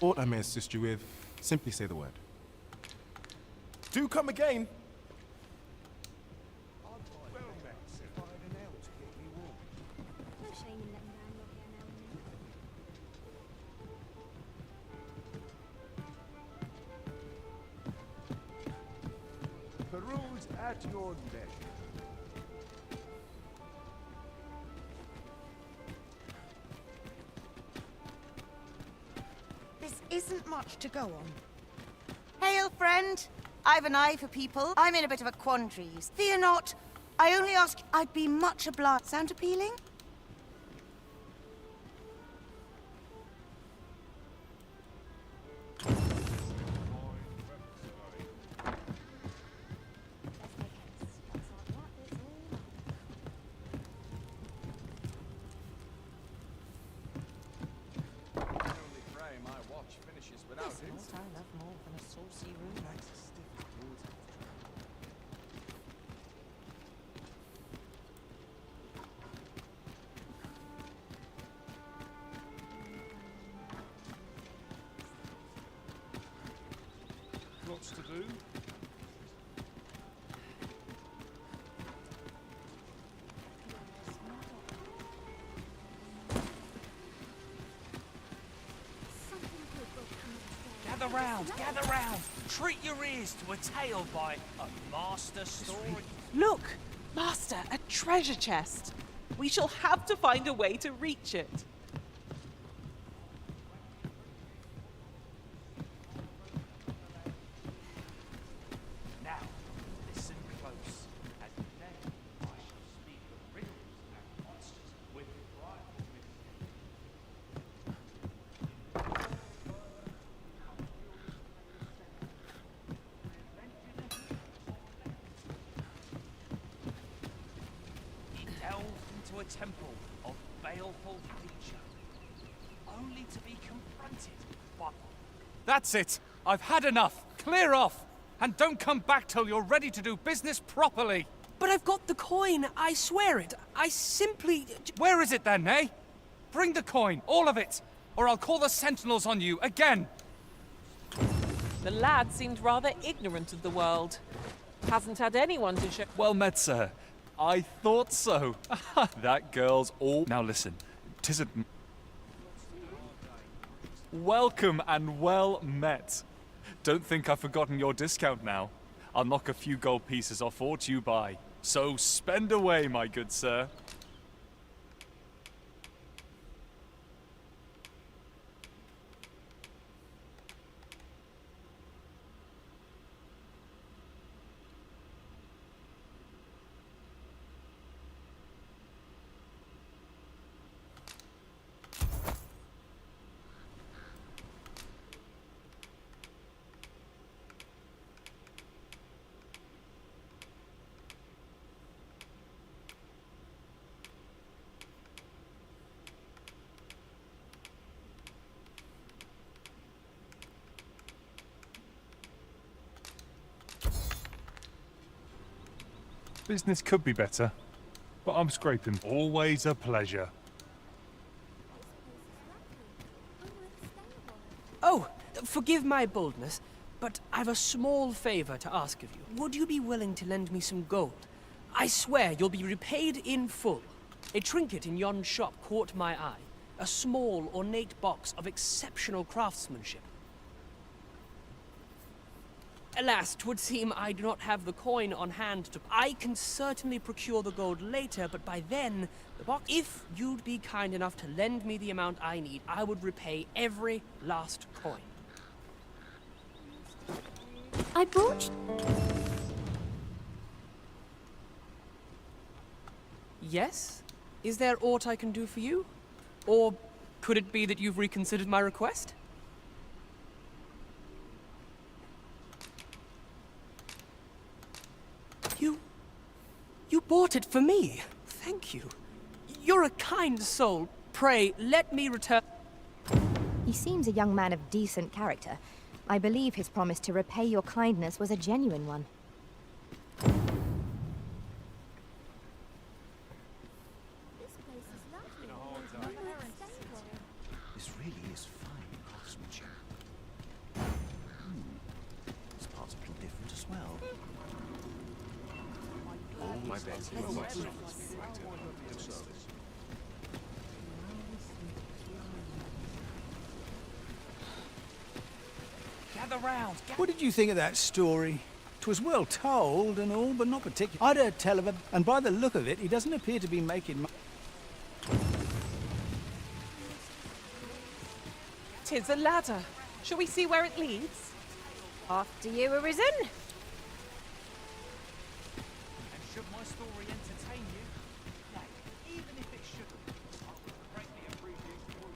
Aught I may assist you with, simply say the word. Do come again! No shame in letting down your hair now and then. Peruse at your leisure. This isn't much to go on. Hail, friend. I've an eye for people. I'm in a bit of a quandary. Fear not. I only ask. I'd be much obliged. Sound appealing? I love more than a saucy room. Lots to do. Gather round, gather round. Treat your ears to a tale by a master story. Look, Master, a treasure chest. We shall have to find a way to reach it. Now, listen close. As then I shall speak of riddles and monsters with frightful delved into a temple of baleful nature, only to be confronted by... That's it! I've had enough! Clear off! And don't come back till you're ready to do business properly! But I've got the coin, I swear it. I simply... Where is it then, eh? Bring the coin, all of it, or I'll call the sentinels on you again! The lad seemed rather ignorant of the world. Hasn't had anyone to show... Well met, sir. I thought so. That girl's all... Now listen, 'tisn't... Welcome and well met. Don't think I've forgotten your discount now. I'll knock a few gold pieces off aught you buy. So spend away, my good sir. Business could be better, but I'm scraping. Always a pleasure. Oh, forgive my boldness, but I've a small favor to ask of you. Would you be willing to lend me some gold? I swear you'll be repaid in full. A trinket in yon shop caught my eye. A small, ornate box of exceptional craftsmanship. Alas, 'twould seem I do not have the coin on hand to... I can certainly procure the gold later, but by then, the box... If you'd be kind enough to lend me the amount I need, I would repay every last coin. I brought... Yes? Is there aught I can do for you? Or could it be that you've reconsidered my request? You bought it for me. Thank you. You're a kind soul. Pray, let me return... He seems a young man of decent character. I believe his promise to repay your kindness was a genuine one. This really is fine craftsmanship. Gather round. What did you think of that story? 'Twas well told and all, but not particular. I'd heard tell of him, and by the look of it, he doesn't appear to be making much. 'Tis a ladder. Shall we see where it leads? After you, Arisen. And should my story entertain you? Nay, even if it shouldn't, I would greatly appreciate it.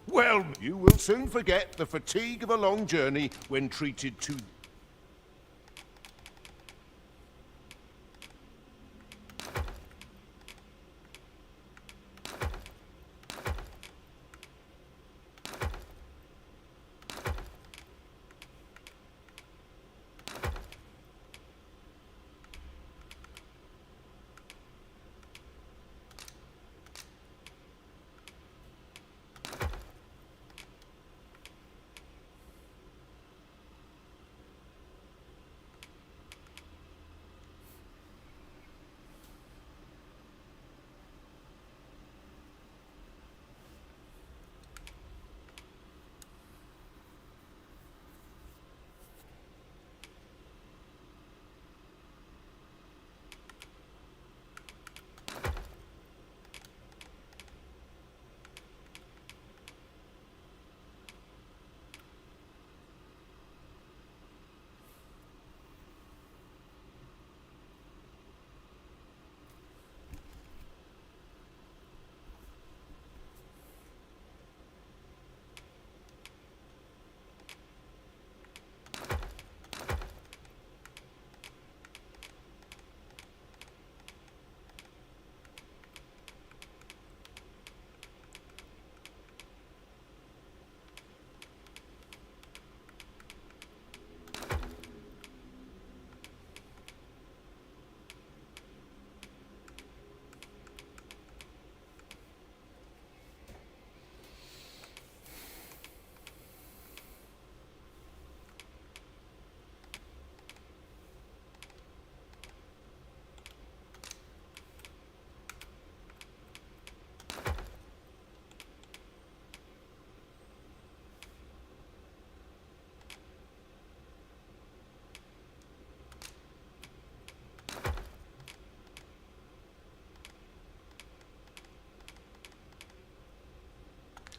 Well, you will soon forget the fatigue of a long journey when treated to...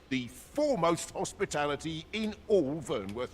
the foremost hospitality in all Vernworth.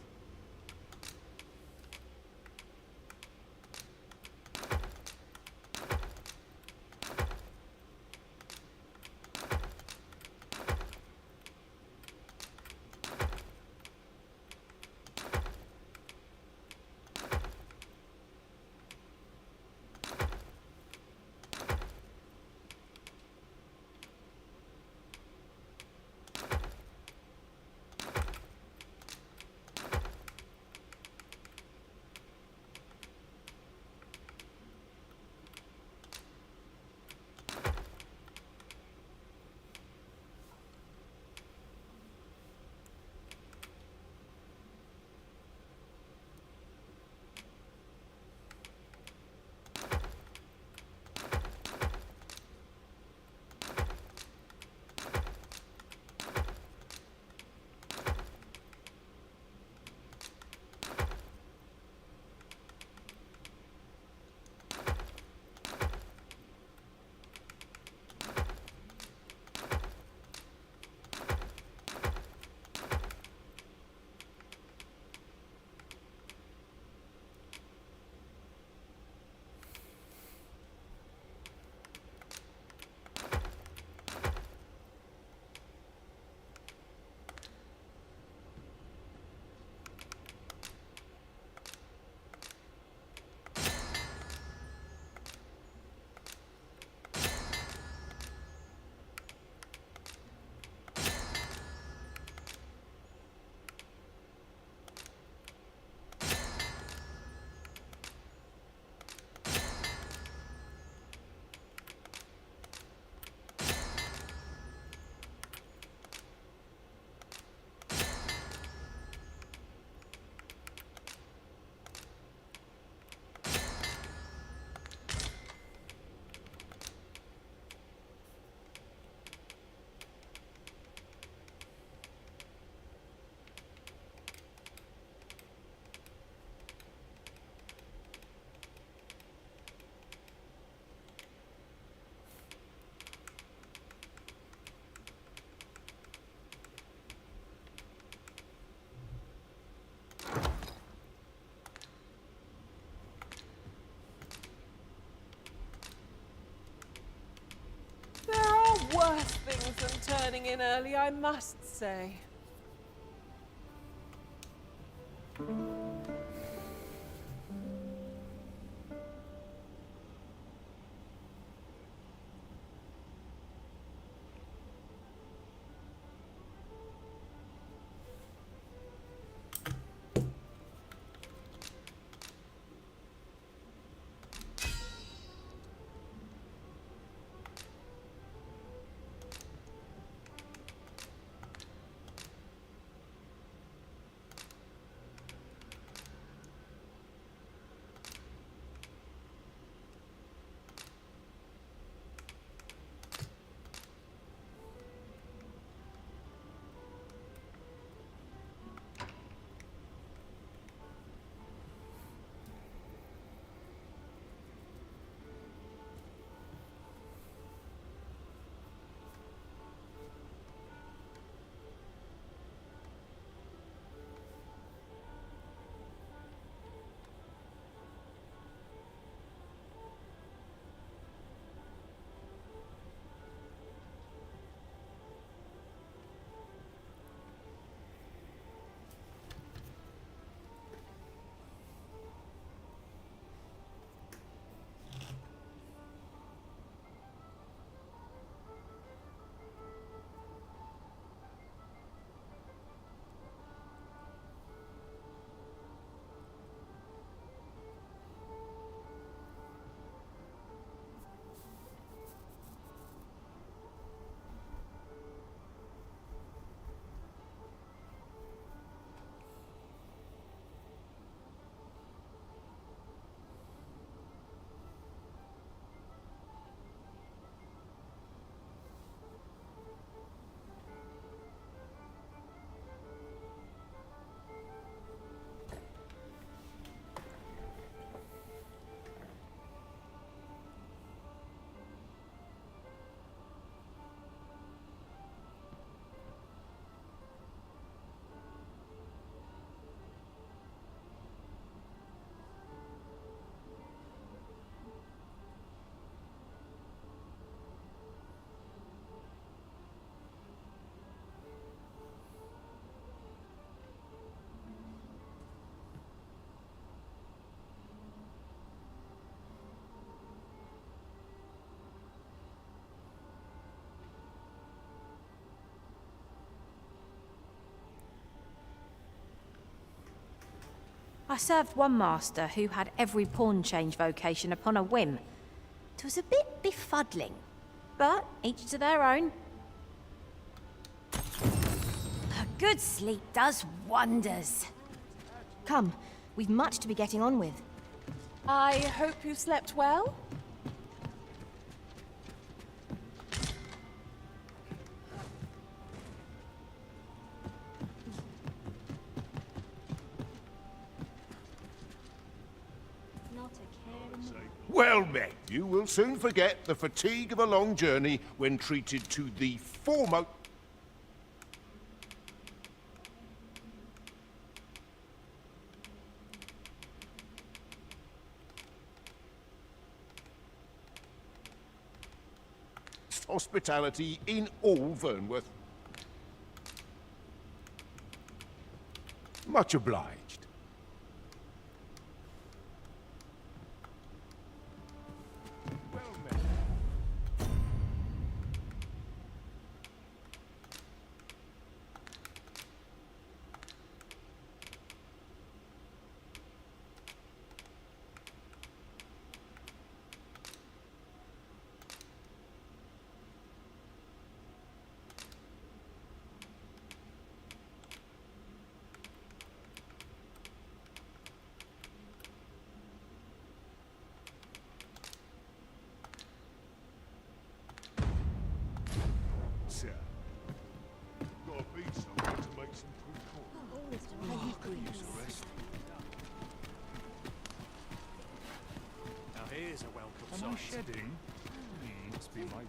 Ethan turning in early, I must say. I served one master who had every pawn change vocation upon a whim. It was a bit befuddling, but each to their own. A good sleep does wonders. Come, we've much to be getting on with. I hope you slept well? Well met. You will soon forget the fatigue of a long journey when treated to the foremost... hospitality in all Vernworth. Much obliged. Gotta be somewhere to make some quick calls. Could use a rest. Now here's a welcome sight. Am I shedding? Must be my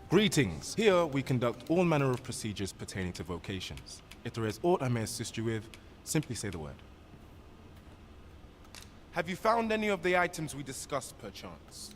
Greetings. Here we conduct all manner of procedures pertaining to vocations. If there is aught I may assist you with, simply say the word. Have you found any of the items we discussed, perchance?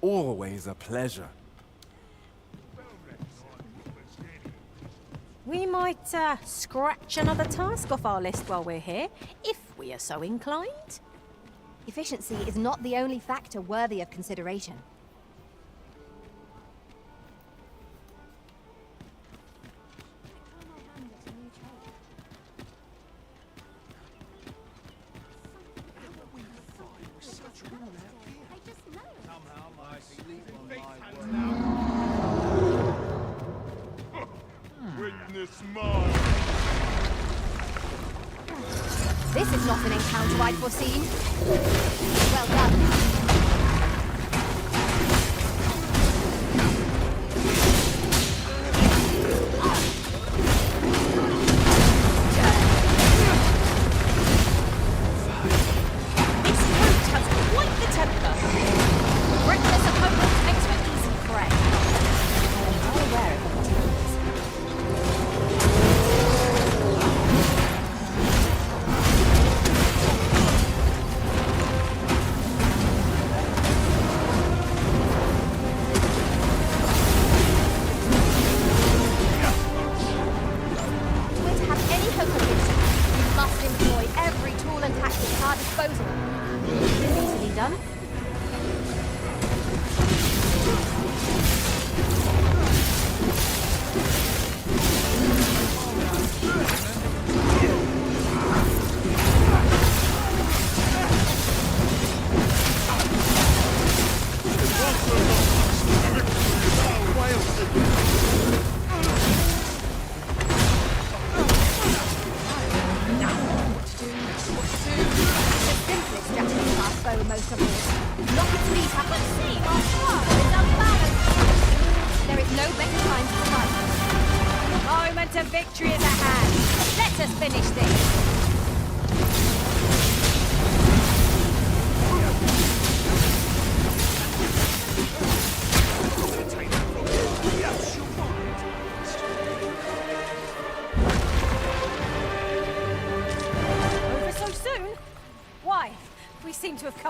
Always a pleasure. We might scratch another task off our list while we're here, if we are so inclined. Efficiency is not the only factor worthy of consideration. Witness mine. This is not an encounter I'd foreseen. Well done.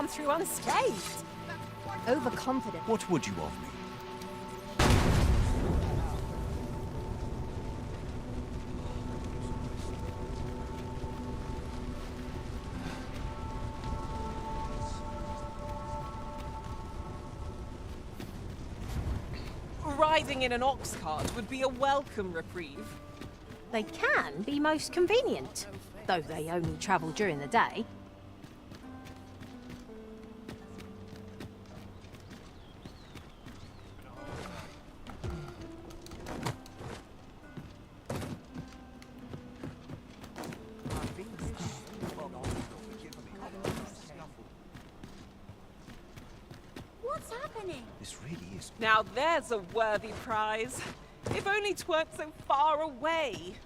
Through unscathed. Overconfident. What would you of me? Riding in an ox cart would be a welcome reprieve. They can be most convenient, though they only travel during the day. Now there's a worthy prize. If only 'tweren't so far away.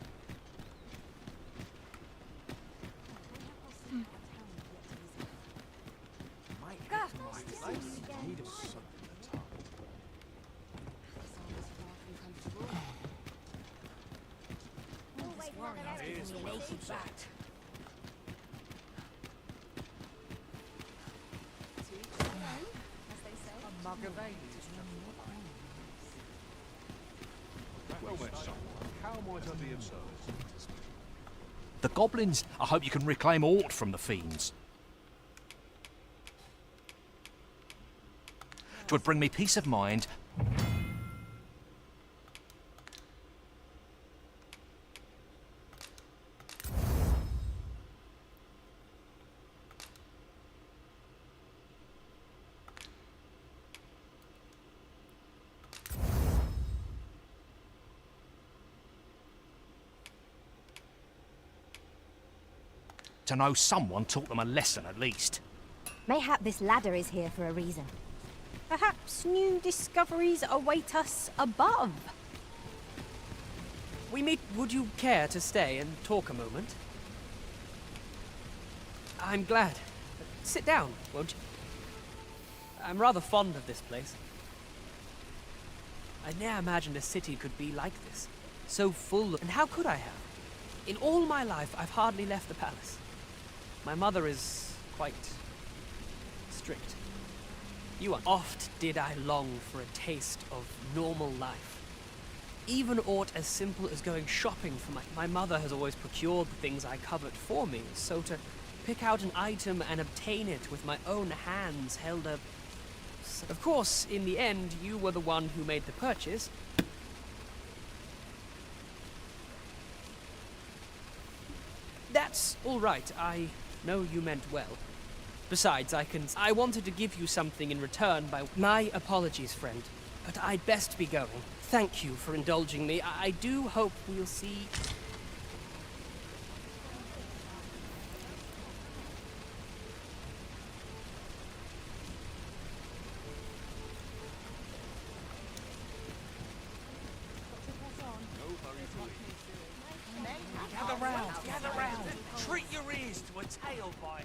The goblins, I hope you can reclaim aught from the fiends. 'Twould bring me peace of mind. to know someone taught them a lesson at least. Mayhap this ladder is here for a reason. Perhaps new discoveries await us above. Would you care to stay and talk a moment? I'm glad. Sit down, won't you? I'm rather fond of this place. I ne'er imagined a city could be like this. So full of... And how could I have? In all my life, I've hardly left the palace. My mother is quite strict. Oft did I long for a taste of normal life. Even aught as simple as going shopping for my mother has always procured the things I covet for me, so to pick out an item and obtain it with my own hands held a... Of course, in the end, you were the one who made the purchase. That's all right. I know you meant well. Besides, I wanted to give you something in return by... My apologies, friend, but I'd best be going. Thank you for indulging me. I do hope we'll see... Gather round. Treat your ears to a tale by...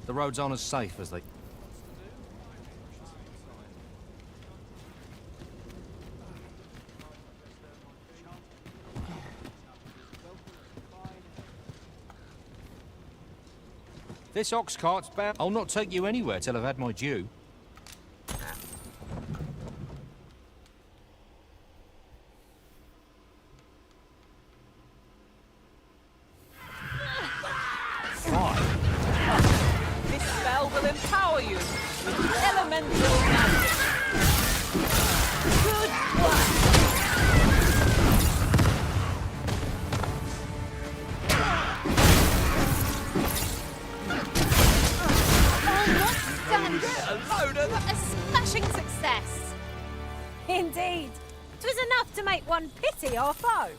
The roads aren't as safe as they... This ox cart's bound... I'll not take you anywhere till I've had my due. This spell will empower you with elemental magic. Good work. A smashing success! Indeed. 'Twas enough to make one pity our foe.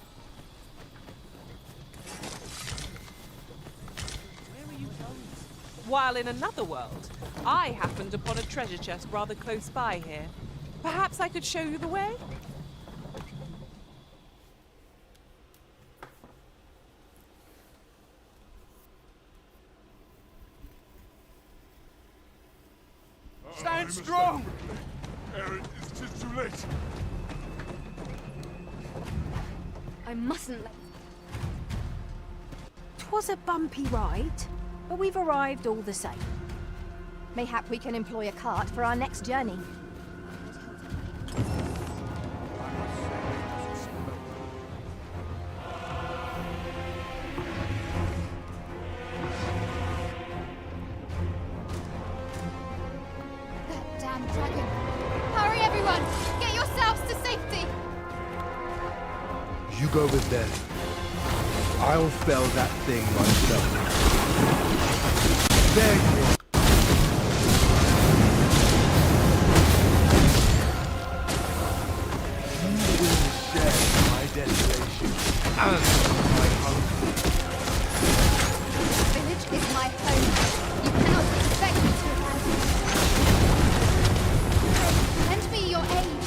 While in another world, I happened upon a treasure chest rather close by here. Perhaps I could show you the way? Stand strong! Aaron, it's just too late. I mustn't let... 'Twas a bumpy ride, but we've arrived all the same. Mayhap we can employ a cart for our next journey. That damn dragon. Hurry, everyone! Get yourselves to safety! You go with them. I'll fell that thing myself. There you are. You will share my desolation and my hunger. This village is my home. You cannot expect me to abandon it. Lend me your aid.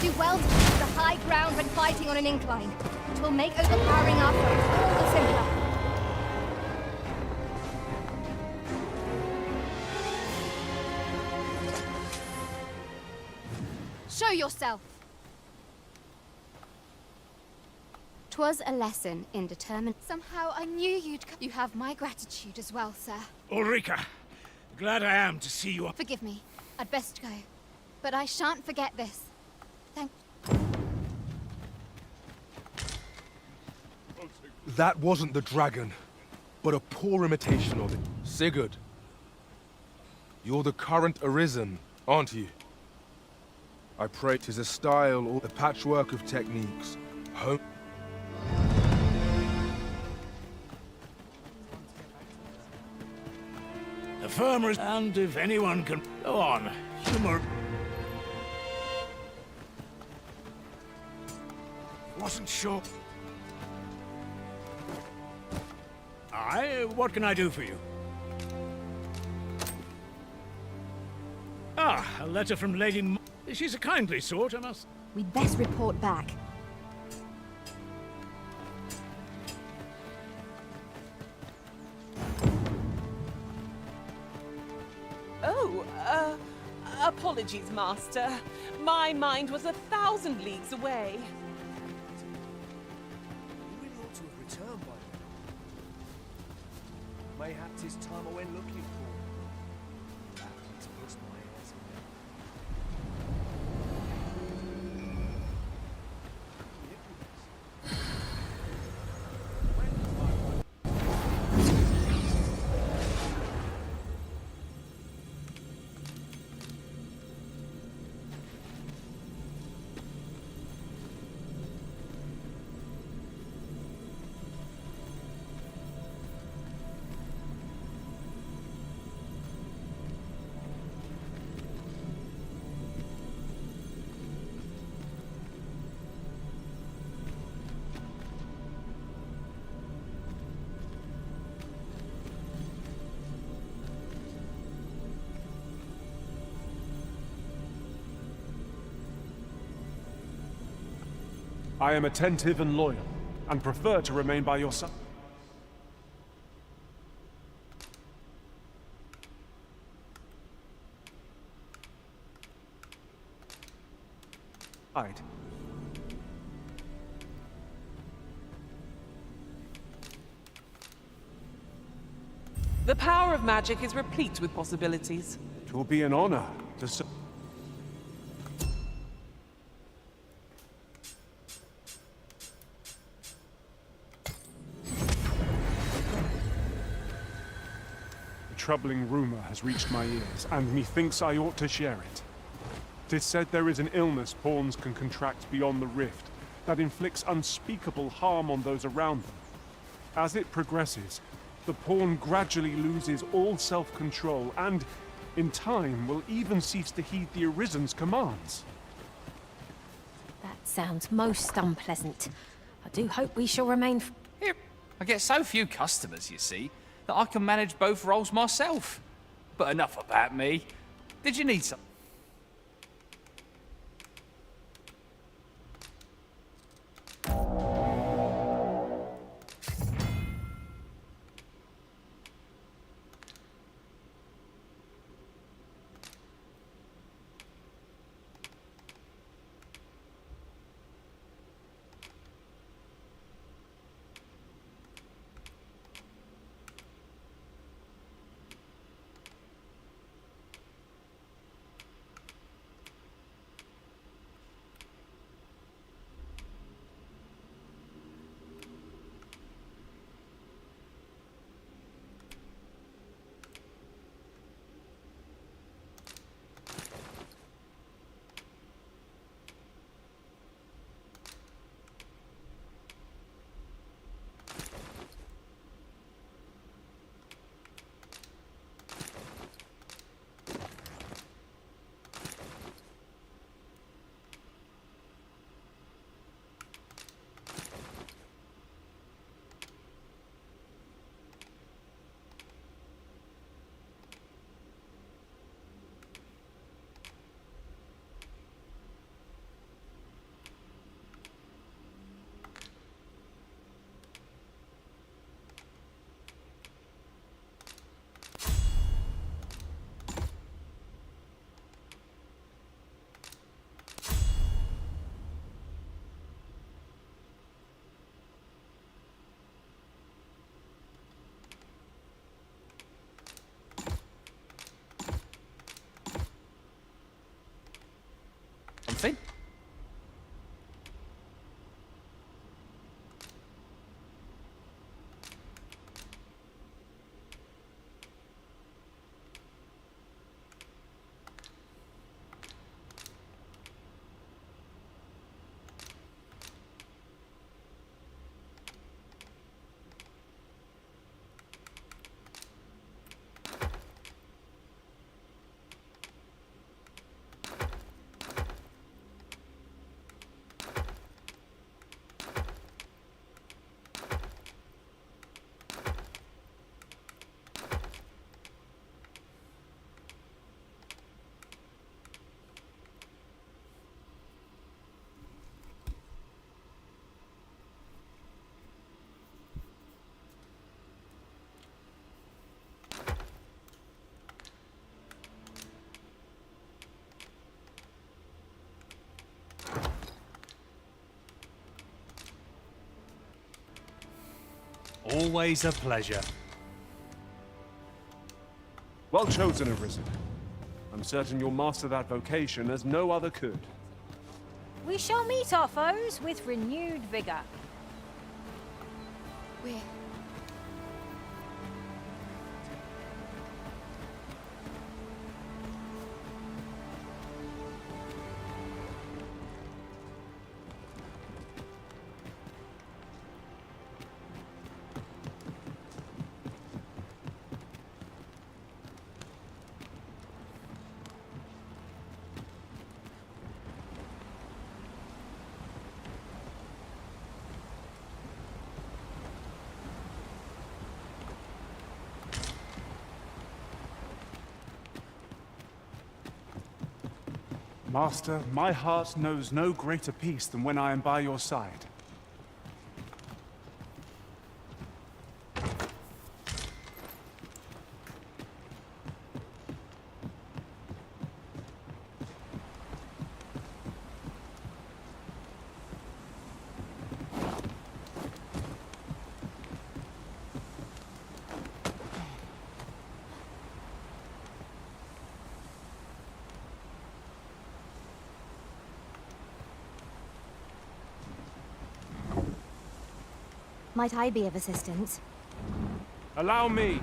Do well to keep the high ground when fighting on an incline. It will make overpowering our foes all the simpler. Show yourself! 'Twas a lesson in determined. Somehow I knew you'd come. You have my gratitude as well, sir. Ulrika, glad I am to see you. Forgive me. I'd best go. But I shan't forget this. Thank. That wasn't the dragon, but a poor imitation of it. Sigurd, you're the current Arisen, aren't you? I pray 'tis a style or a patchwork of techniques. The firmer, and if anyone can go on, humor. Wasn't sure. What can I do for you? Ah, a letter from Lady She's a kindly sort, I must. We'd best report back. Oh, apologies, Master. My mind was 1,000 leagues away. You really ought to have returned by now. Mayhap 'tis time I went looking for. It's past my ears. I am attentive and loyal, and prefer to remain by your side. The power of magic is replete with possibilities. It will be an honor to serve. A troubling rumor has reached my ears, and methinks I ought to share it. 'Tis said there is an illness pawns can contract beyond the rift that inflicts unspeakable harm on those around them. As it progresses, the pawn gradually loses all self-control and, in time, will even cease to heed the Arisen's commands. That sounds most unpleasant. I do hope we shall remain. Here, I get so few customers, you see, that I can manage both roles myself. But enough about me. Did you need some? Always a pleasure. Well chosen, Arisen. I'm certain you'll master that vocation as no other could. We shall meet our foes with renewed vigor. We're... Master, my heart knows no greater peace than when I am by your side. Might I be of assistance? Allow me!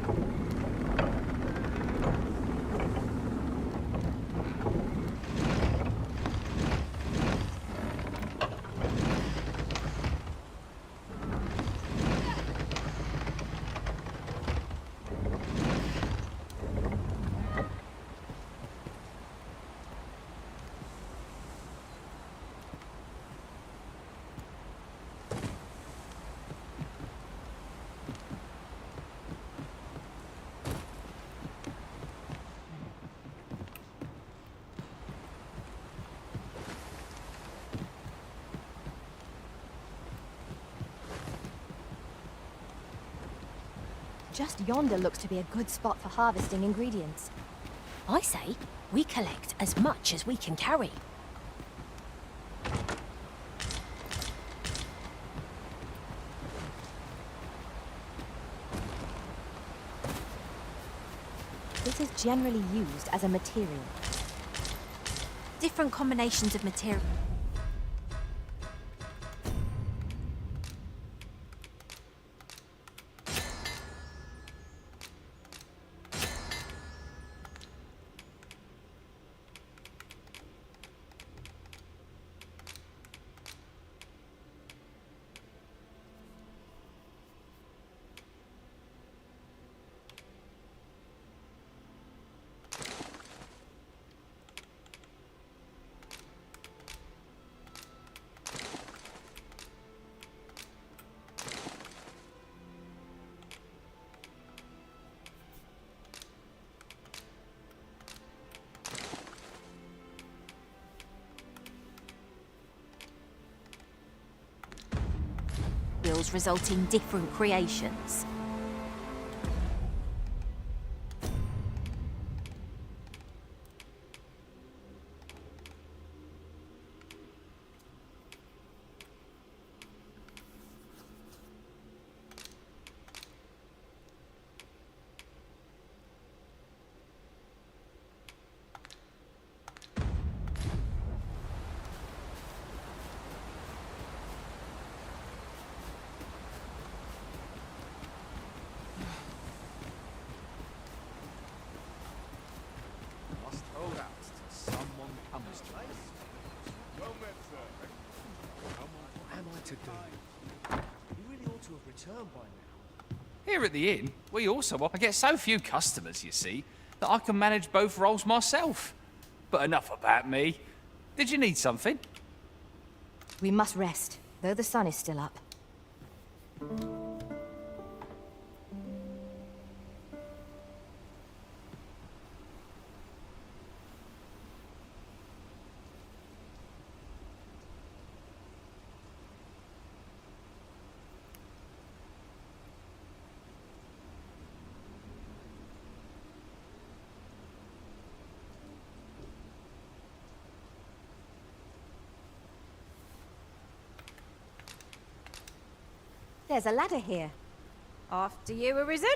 Just yonder looks to be a good spot for harvesting ingredients. I say, we collect as much as we can carry. This is generally used as a material. Different combinations of material. Result in different creations. Here at the inn, we also I get so few customers, you see, that I can manage both roles myself. But enough about me. Did you need something? We must rest, though the sun is still up. There's a ladder here. After you, Arisen.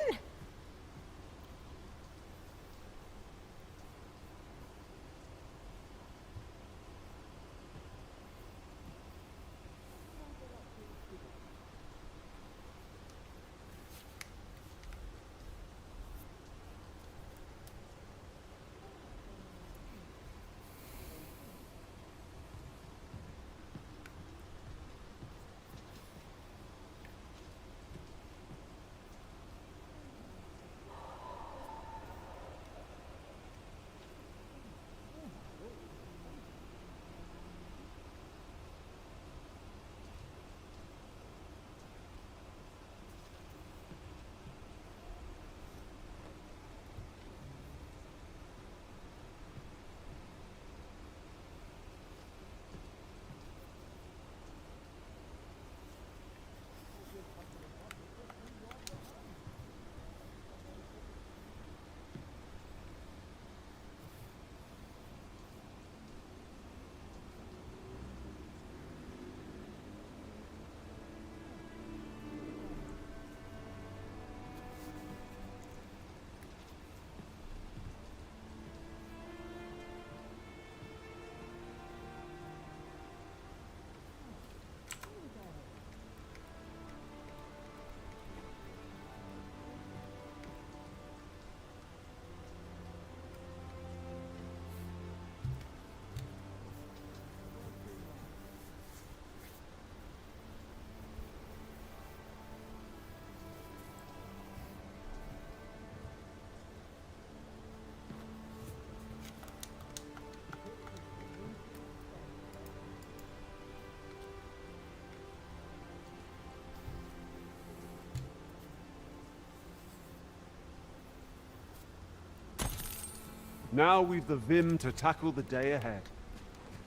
Now we've the vim to tackle the day ahead.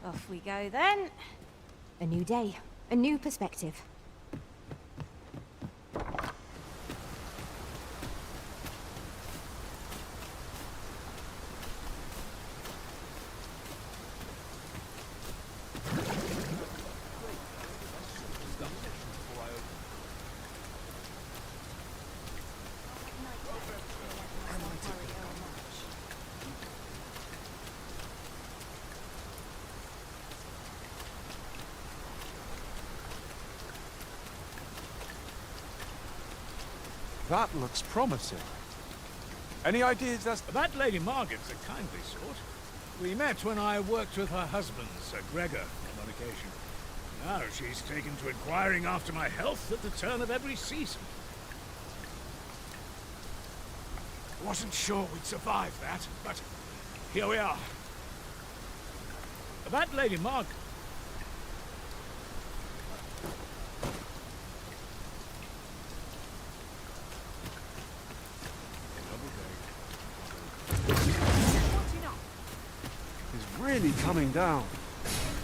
Off we go then. A new day, a new perspective. That looks promising. Any ideas as... That Lady Margaret's a kindly sort. We met when I worked with her husband, Sir Gregor, on one occasion. Now she's taken to inquiring after my health at the turn of every season. Wasn't sure we'd survive that, but here we are. That Lady Margaret... really coming down.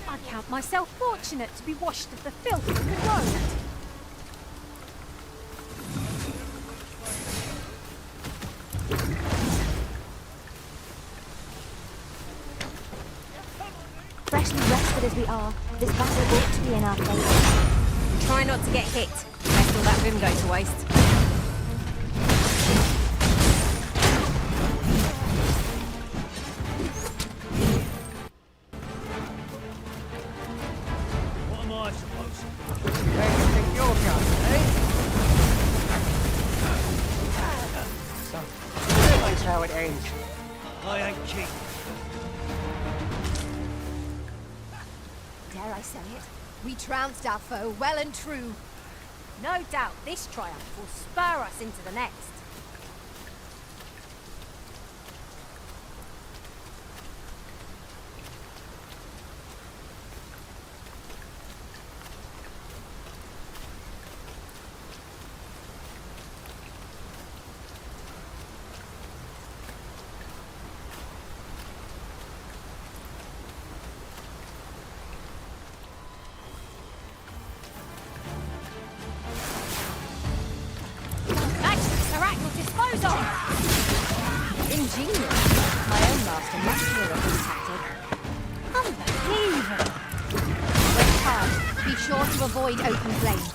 I count myself fortunate to be washed of the filth of the road. Freshly rested as we are, this battle ought to be in our favour. Try not to get hit, lest all that vim go to waste. How it ends. I ain't king. Dare I say it? We trounced our foe well and true. No doubt this triumph will spur us into the next. Ingenious. My own master must hear of this tactic. Unbelievable. When charged, be sure to avoid open flame.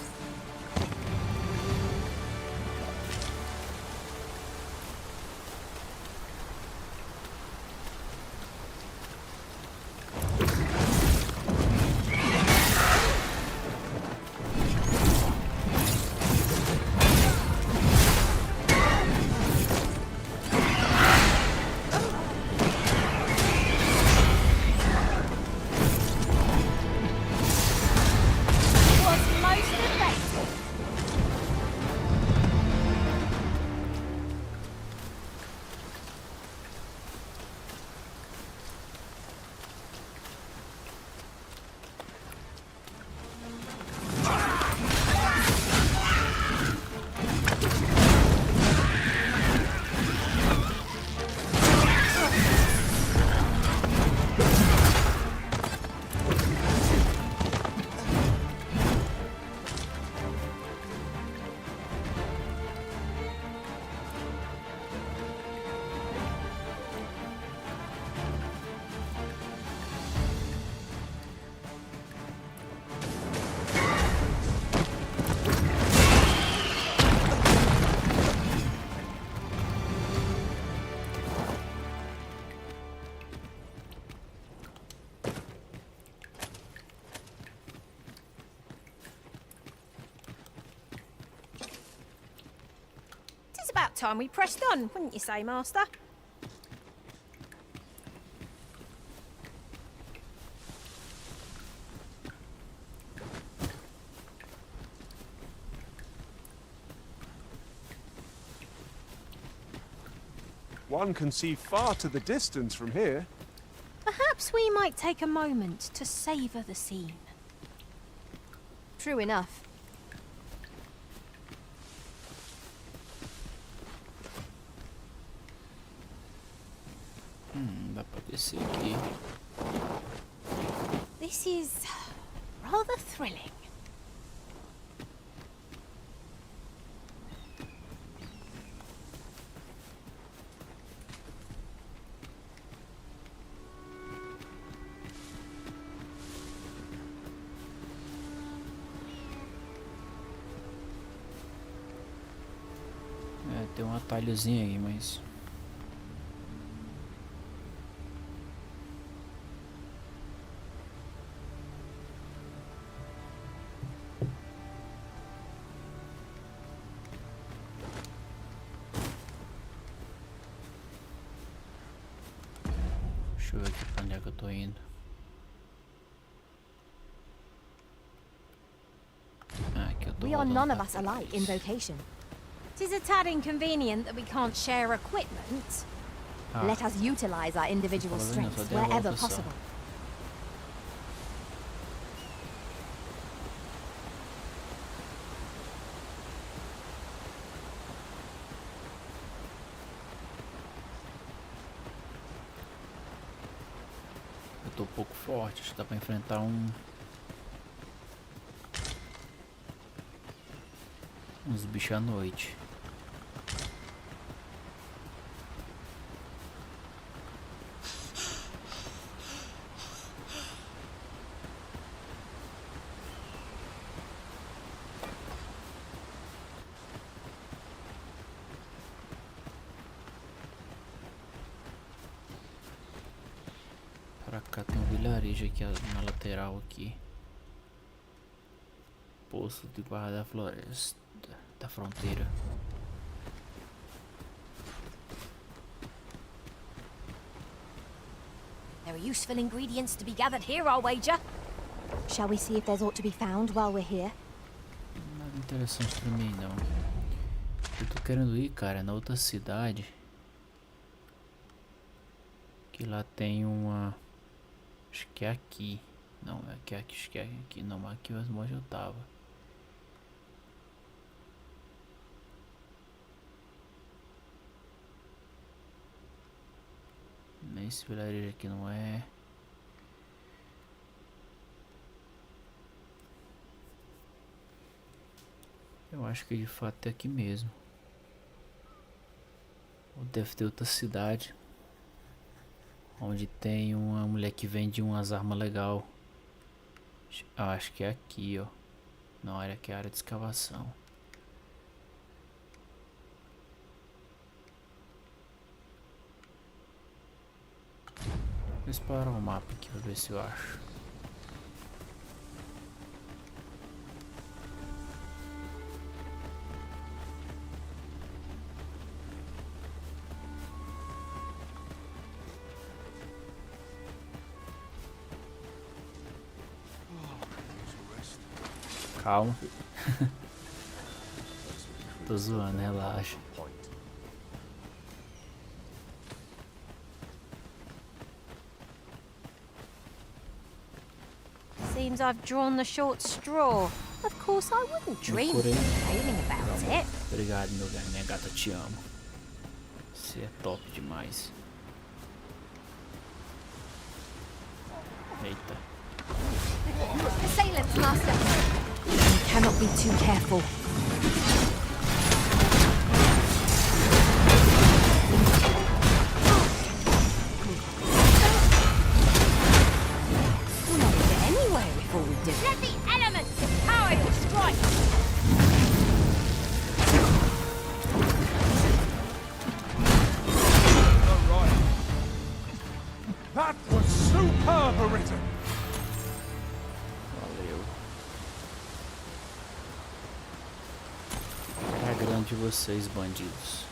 time we pressed on, wouldn't you say, Master? One can see far to the distance from here. Perhaps we might take a moment to savour the scene. True enough. Dá pra descer aqui. This is rather thrilling. É, tem um atalhozinho aí, mas... Deixa eu ver aqui pra onde é que eu tô indo. Ah, aqui eu tô We are rodando none pra of us alike in vocation. It is a tad inconvenient that we can't share equipment. Let us utilize our individual strengths wherever possible. Eu tô um pouco forte, acho que dá pra enfrentar uns bichos à noite. Pra cá tem um vilarejo aqui na lateral aqui. Poço de Barra da Floresta, da fronteira. There are useful ingredients to be gathered here, I'll wager. Shall we see if there's aught to be found while we're here? Nada interessante pra mim não. Eu tô querendo ir, cara, na outra cidade. Que lá tem uma... Acho que é aqui. Não, é aqui, acho que é aqui. Não, mas aqui mesmo onde eu tava. Nem esse vilarejo aqui não é. Eu acho que de fato é aqui mesmo. Ou deve ter outra cidade onde tem uma mulher que vende umas armas legais. Acho que é aqui, ó. Na área que é a área de escavação. Vou explorar o mapa aqui pra ver se eu acho. Calma. Tô zoando, relaxa. Seems I've drawn the short straw. Of course, I wouldn't dream of complaining about it. Obrigado, meu velho. Minha gata, te amo. Você é top demais. Eita. Assailants, Master. You cannot be too careful. We'll not get anywhere before we do. Let the elements empower your strike. That was superb, written. Valeu. Tá grande de vocês, bandidos.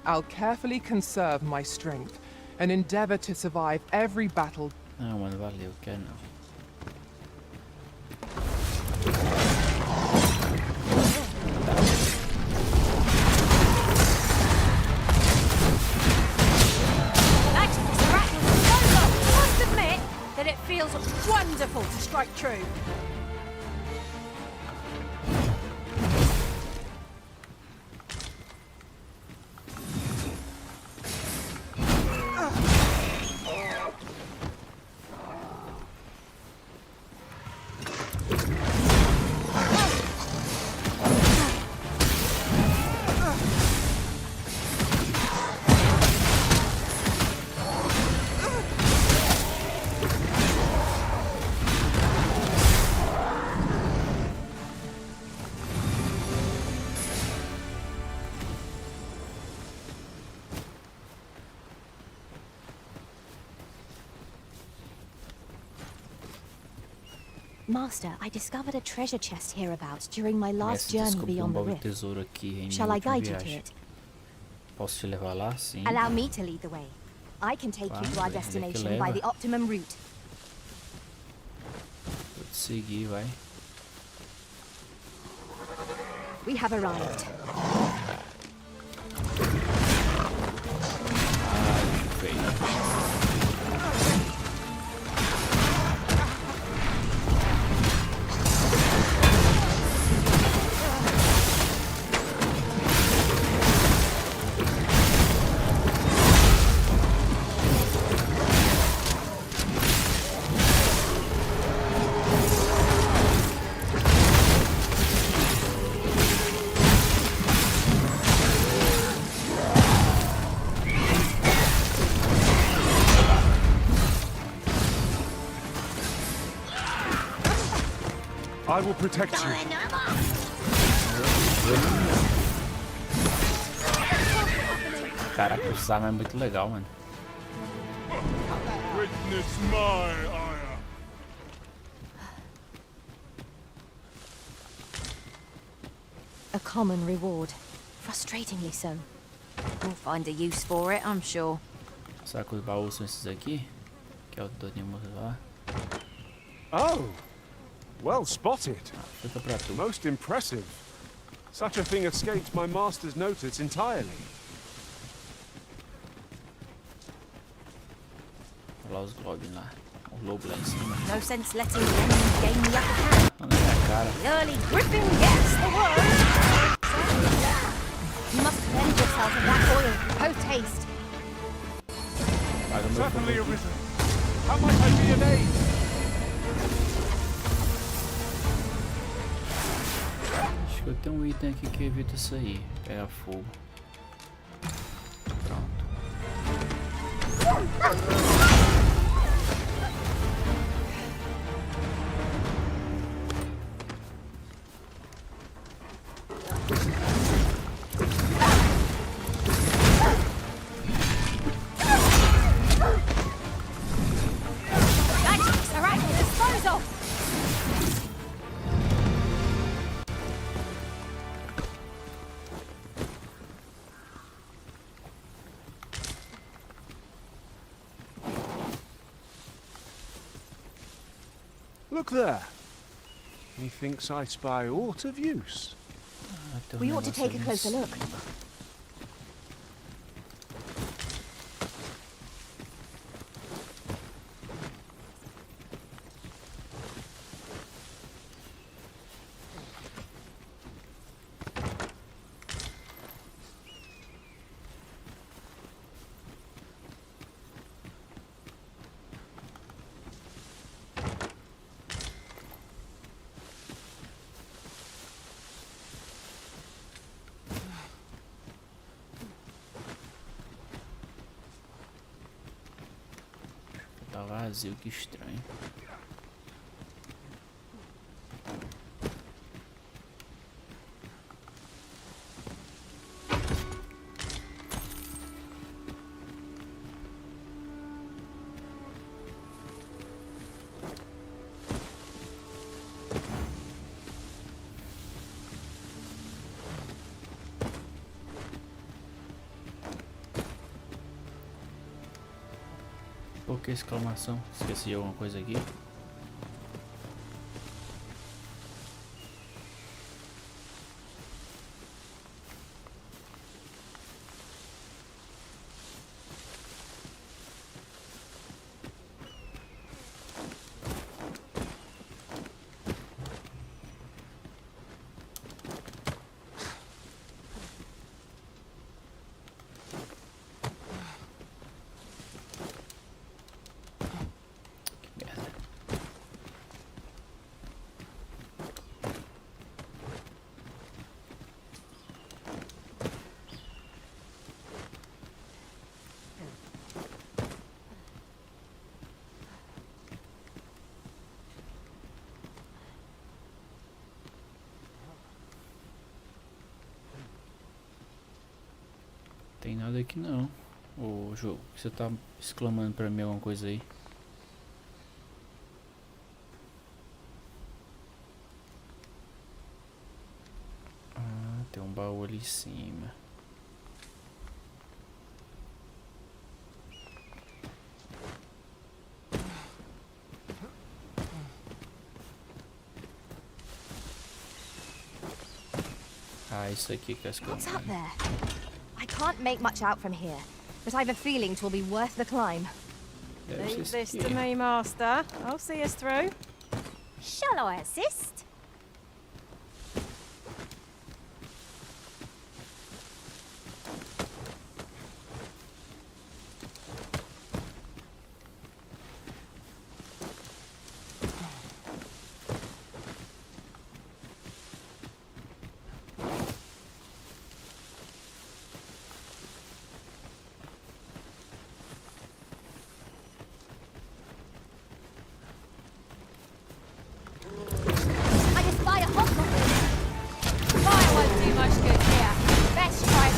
I'll carefully conserve my strength and endeavor to survive every battle. Não, mano, valeu, quer não. I must admit that it feels wonderful to strike true. Master, I discovered a treasure chest hereabouts during my last Mestre, journey descobri beyond the baú de rift. tesouro aqui em minha Shall I última guide you to viagem. it? Posso te levar lá? Sim. Allow me to lead the way. I can take you to our Vai, ele é que destination by leva. the optimum route. Vou te seguir, vai. We have arrived. I will protect you. Caraca, essa arma é muito legal, mano. Witness my ire. A common reward. Frustratingly so. We'll find a use for it, I'm sure. Será que os baús são esses aqui? Que é o do lá. Oh, well spotted. Fica pra tu. Most impressive. Such a thing escaped my master's notice entirely. Olha lá os goblins lá. O lobo lá em cima. No sense letting the enemy gain the upper hand. Olha na minha cara. The early griffin gets the worm. You must cleanse yourself of that oil. Post haste. Certainly arisen. How might I be of aid? Acho que eu tenho um item aqui que evita isso aí. Pega fogo. Pronto. Look there. Methinks I spy aught of use. We ought to take a closer look. Tá vazio, que estranho. Por que exclamação? Esqueci de alguma coisa aqui? Tem nada aqui não. Ô jogo, você tá exclamando pra mim alguma coisa aí? Ah, tem um baú ali em cima. Ah, isso aqui que é as What's coisas. up there? I can't make much out from here, but I've a feeling 'twill be worth the climb. Leave this to me, Master. I'll see us through. Shall I assist? I just buy a hot rocket. Fire won't do much good here. Best try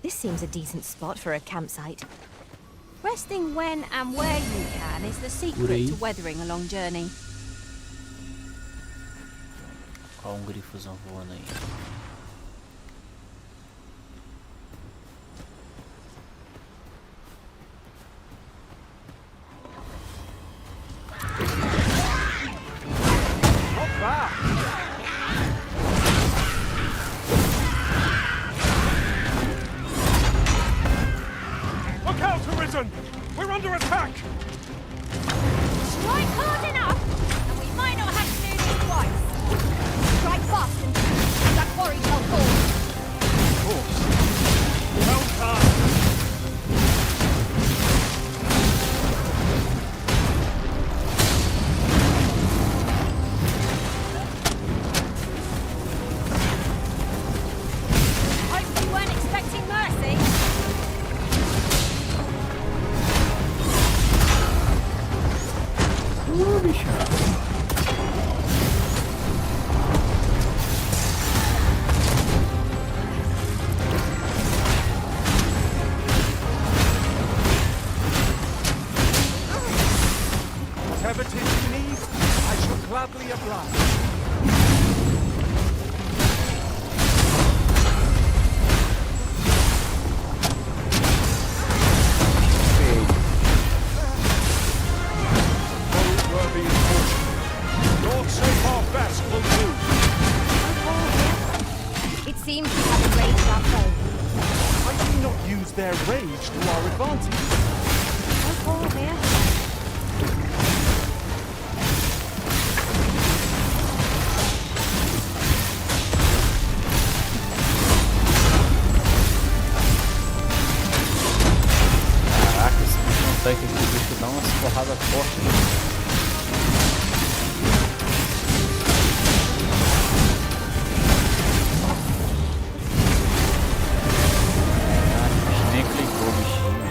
This seems a decent spot for a campsite. Resting when and where you can is the secret to weathering a long journey. Ó, grifozão voando aí. Look out, Arisen! We're under attack! Strike hard enough, and we might not have to do this twice. Strike fast and that quarry shall fall. Well done! Hope you weren't expecting mercy. Whatever 'tis you need, I shall gladly oblige. Noteworthy fortune. Lord save our best will do. It seems we have enraged our foe. Why do we not use their rage to our advantage? No fall here. Caraca, esse bicho consegue aqui, o bicho dá umas porradas fortes. Nem clicou o bichinho.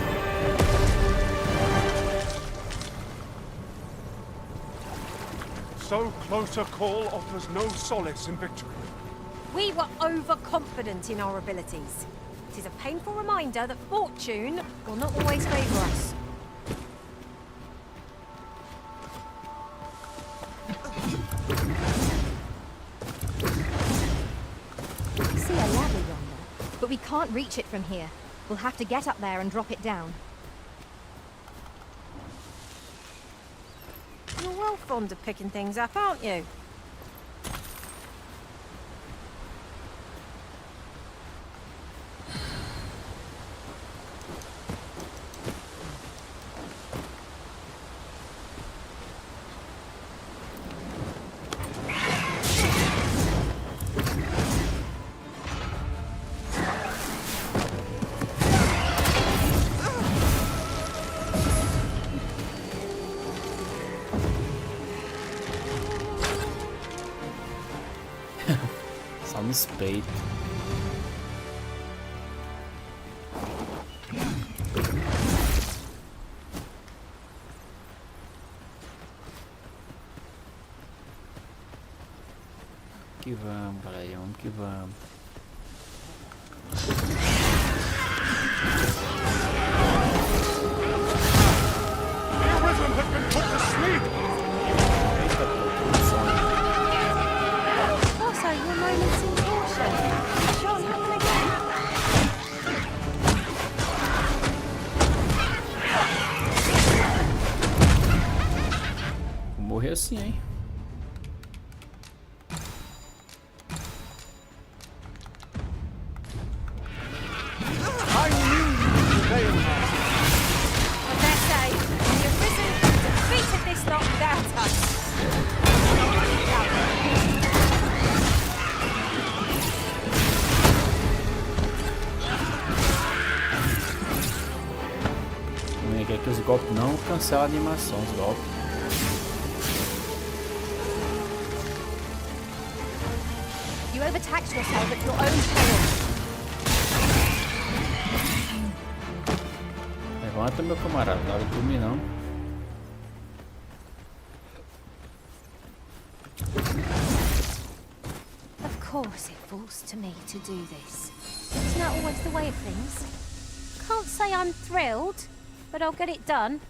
So close a call offers no solace in victory. We were overconfident in our abilities. It is a painful reminder that fortune will not always favour us. I see a ladder yonder, but we can't reach it from here. We'll have to get up there and drop it down. You're well fond of picking things up, aren't you? Só nos peitos. Que vamos, galera, vamos que vamos. Also, your moments in caution. Sure, happen again. Vou morrer assim, hein? I dare say, you've risen and defeated this lot without us. Quer que os golpes não cancelam a animação, os golpes. You overtaxed yourself at your own peril. Levanta, meu camarada, não dá dormir não. Of course it falls to me to do this. Isn't that always the way of things? Can't say I'm thrilled, but I'll get it done.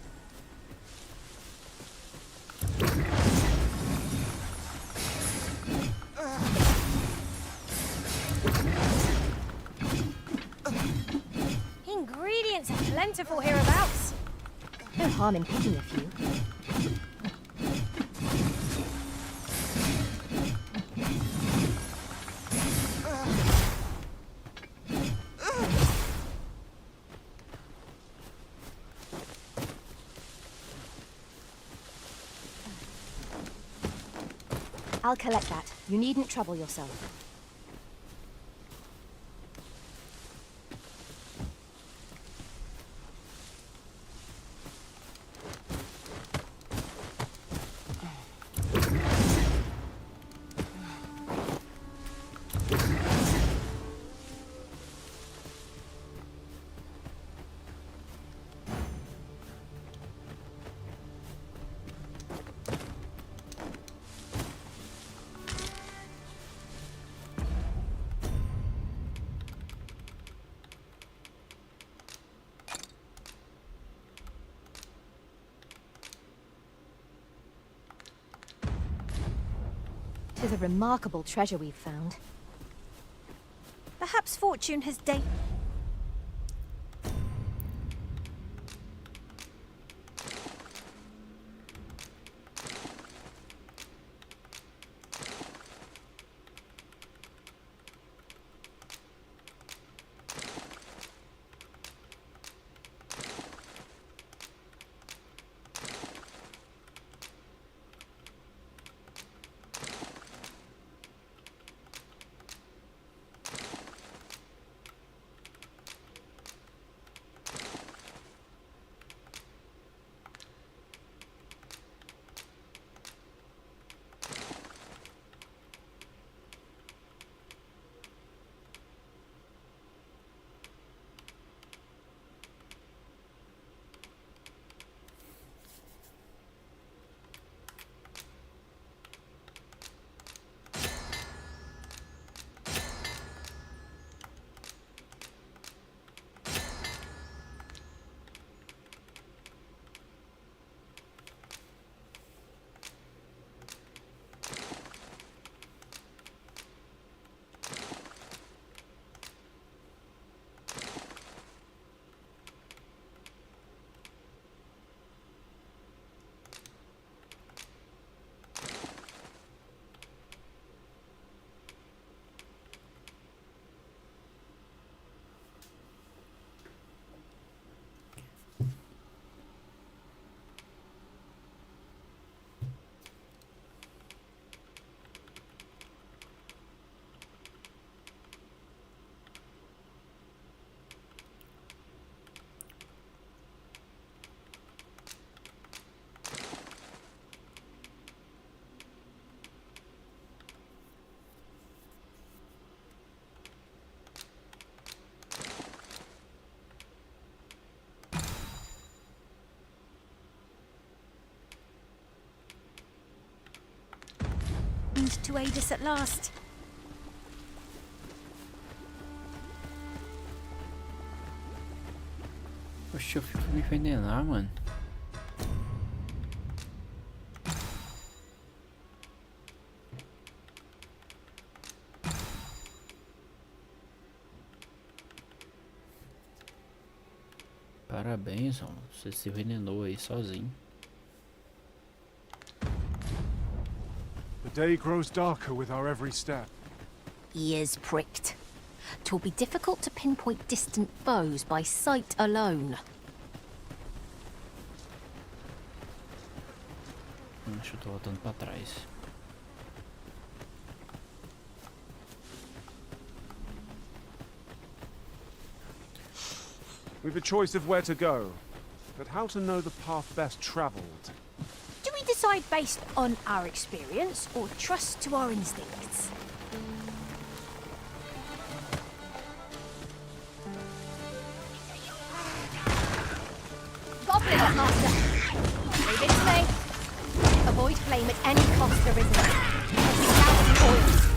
Ingredients are plentiful hereabouts. No harm in picking a few. I'll collect that. You needn't trouble yourself. It is a remarkable treasure we've found. Perhaps fortune has kind to aid us at last. Oxe, eu fui me envenenar, mano. Parabéns, mano. Você se envenenou aí sozinho. The day grows darker with our every step. Ears pricked. 'Twill be difficult to pinpoint distant foes by sight alone. Acho que eu tô voltando pra trás. We've a choice of where to go, but how to know the path best traveled? Do we decide based on our experience or trust to our instincts? Goblin Master! Leave it to me. Avoid flame at any cost, Arisen. Every thousand oils.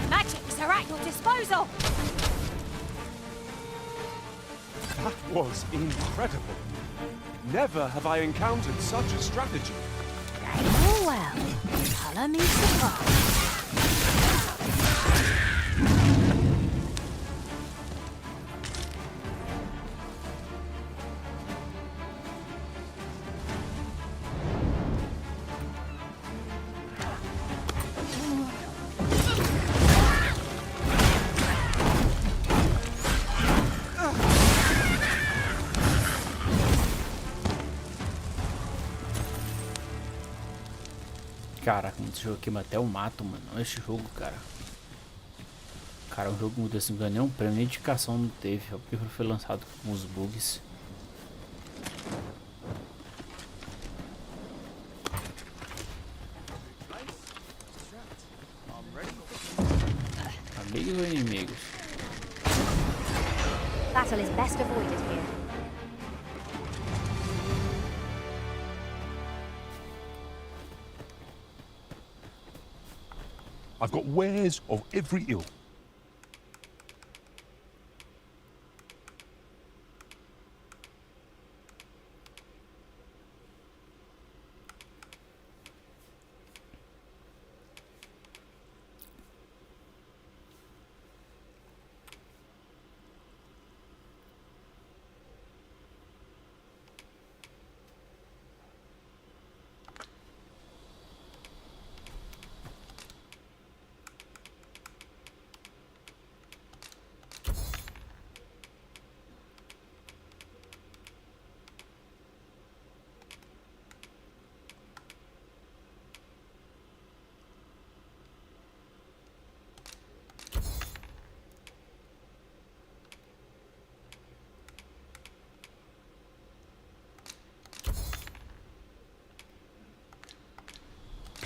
Magics are at your disposal! That was incredible. Never have I encountered such a strategy. Oh well, colour me surprised. Caraca, esse jogo aqui até eu mato, mano. Olha esse jogo, cara. Cara, um jogo desse não ganhou nenhum prêmio, nem indicação não teve. É porque foi lançado com os bugs. Amigos ou inimigos? Battle is best avoided here. I've got wares of every ilk.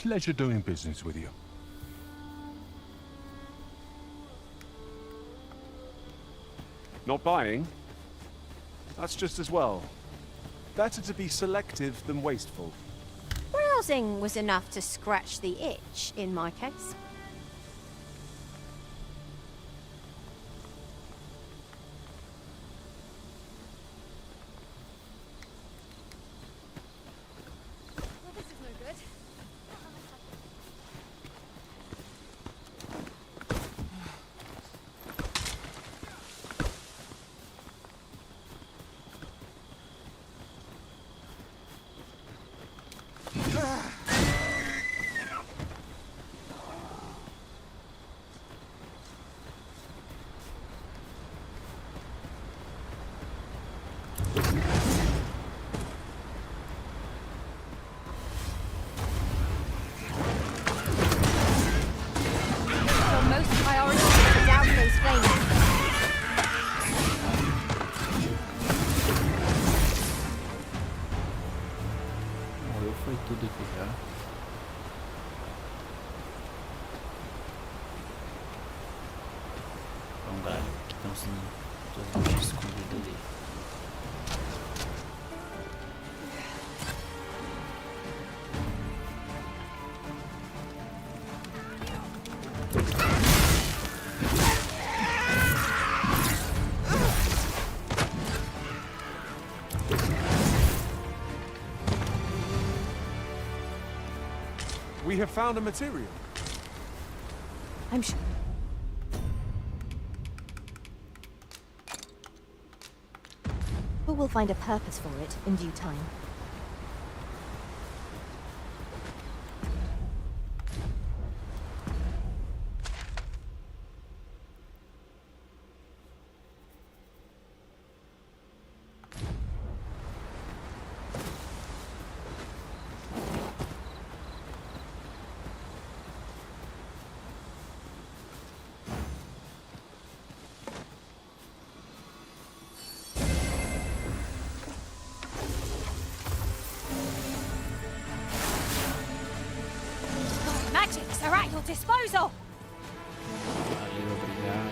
Pleasure doing business with you. Not buying? That's just as well. Better to be selective than wasteful. Browsing was enough to scratch the itch, in my case. Well, this is no good. foi tudo aqui já. Vamos, galera. Aqui tem uns bichos escondidos ali. We have found a material. I'm sure. We'll find a purpose for it in due time. Magics are at your disposal. Valeu, obrigado.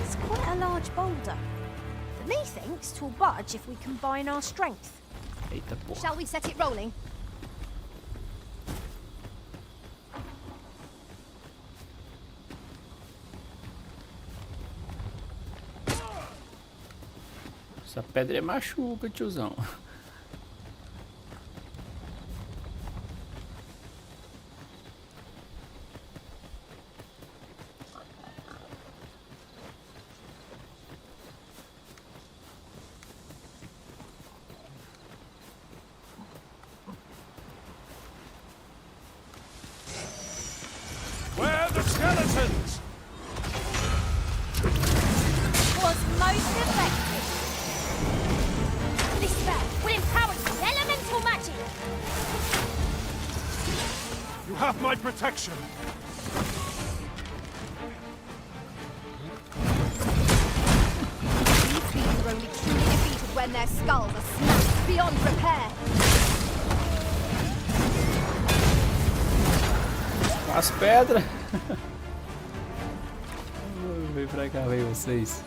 It's quite a large boulder. Methinks 'twill budge if we combine our strength. Eita porra. Shall we set it rolling? Essa pedra é machuca, tiozão. Where are the skeletons? Was most effective. This spell will empower you with elemental magic. You have my protection. These beings are only truly defeated when their skulls are smashed beyond repair. As pedras. Vem pra cá, vem vocês.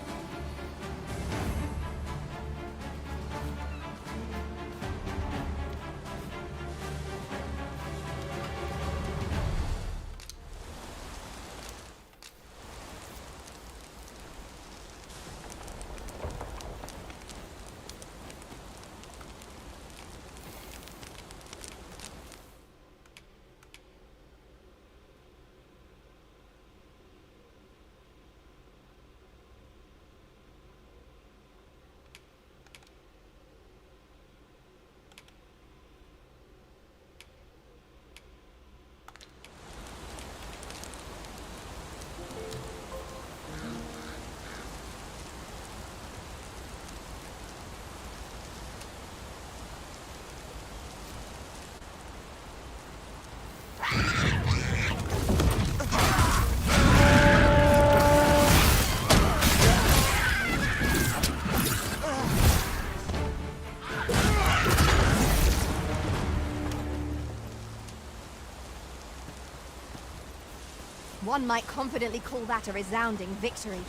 One might confidently call that a resounding victory.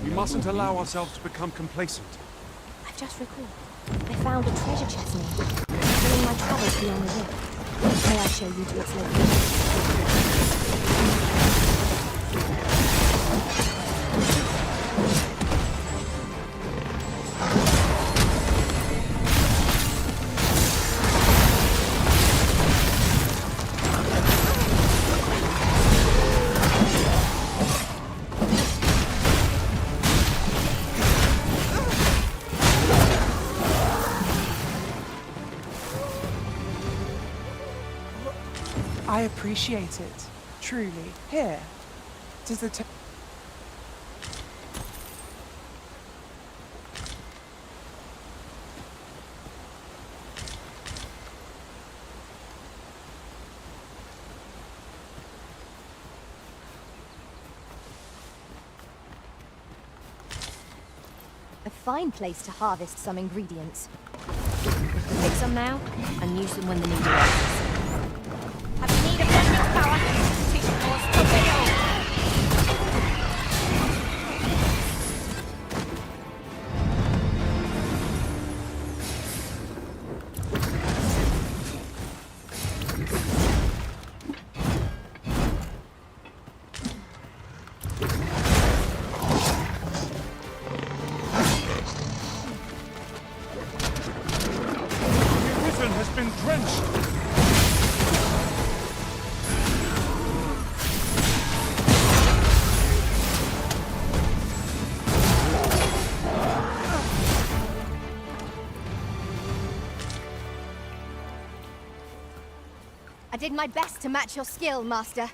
We mustn't allow ourselves to become complacent. I've just recalled. I found a treasure chest near. During my travels beyond the rift. May I show you to its location? I appreciate it, truly. Here, 'tis the A fine place to harvest some ingredients. Pick some now, and use them when the need arises. Have you need of blending power? Teach the force to will. I did my best to match your skill, Master.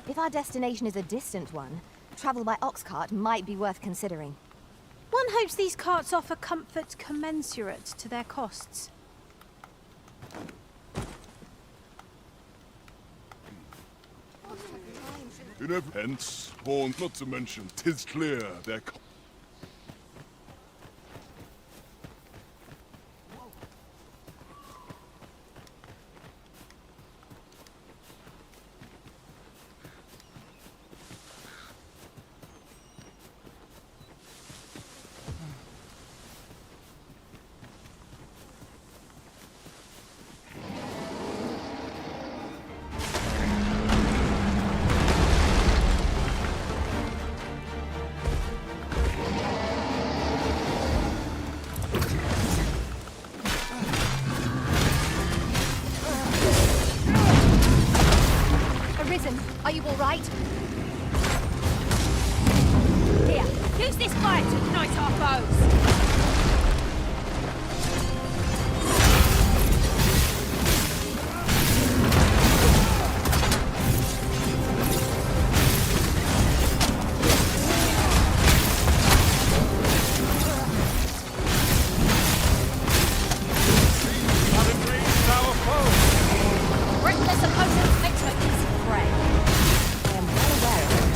If our destination is a distant one, travel by ox cart might be worth considering. One hopes these carts offer comfort commensurate to their costs. Hence, horn not to mention, 'tis clear their Are you all right? Here, use this fire to ignite our foes! Reckless opponents makes for easy prey. I am well aware of it.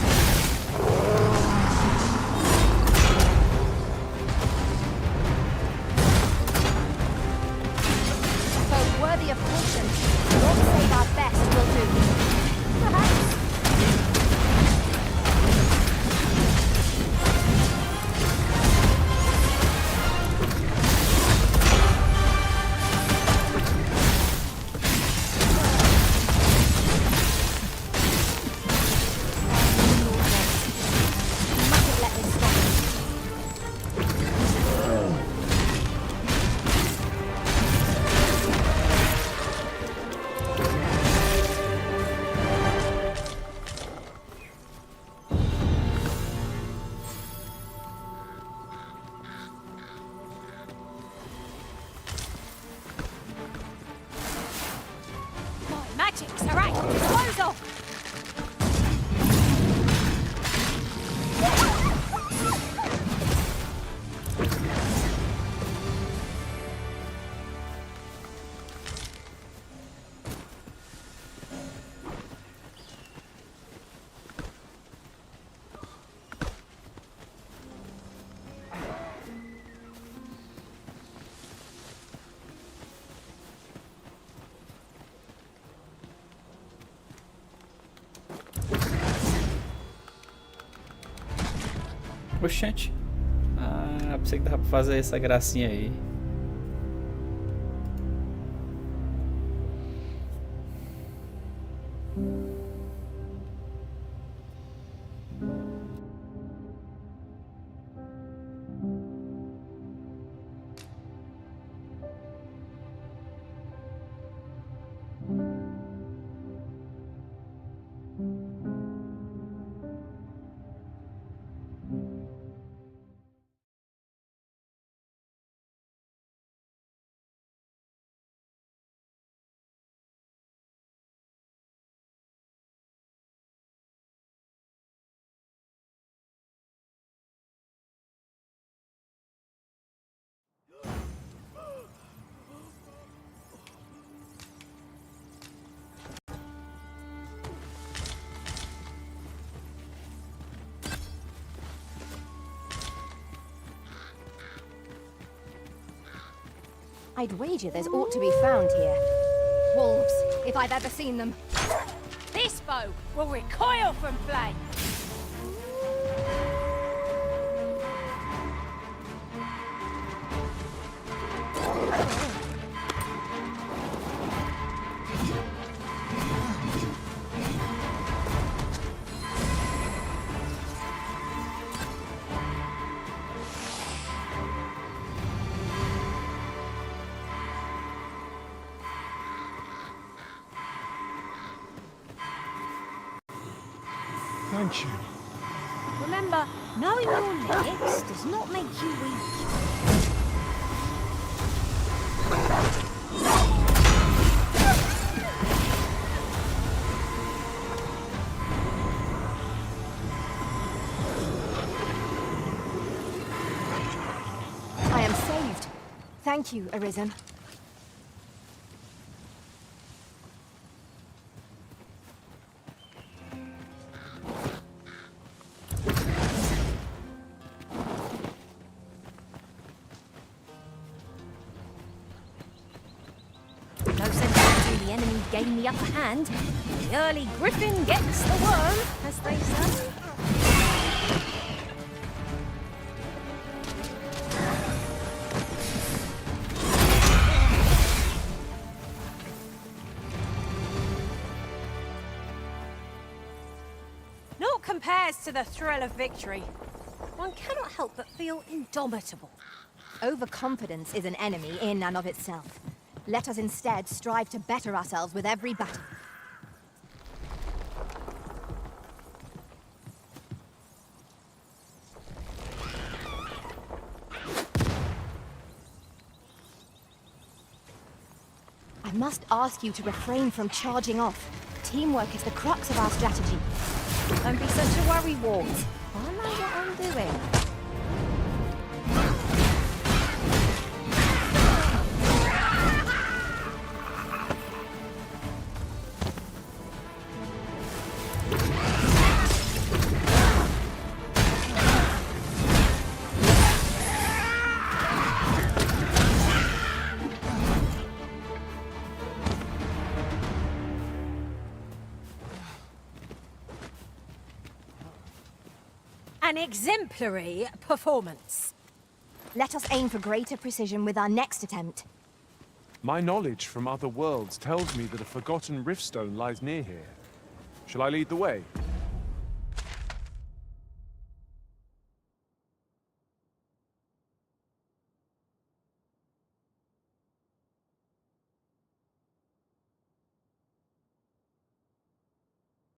Though worthy of caution, not save our best will do. Perhaps. Magics are at your disposal! Oxente. Ah, pensei que dava pra fazer essa gracinha aí. I'd wager there's aught to be found here. Wolves, if I've ever seen them. This bow will recoil from flame. Thank you. Remember, knowing your limits does not make you weak. I am saved. Thank you, Arisen. No sense in letting the enemy gain the upper hand. The early griffin gets the worm, as they say. Naught compares to the thrill of victory. One cannot help but feel indomitable. Overconfidence is an enemy in and of itself. Let us instead strive to better ourselves with every battle. I must ask you to refrain from charging off. Teamwork is the crux of our strategy. Don't be such a worry, Walt. I know what I'm doing. An exemplary performance. Let us aim for greater precision with our next attempt. My knowledge from other worlds tells me that a forgotten riftstone lies near here. Shall I lead the way?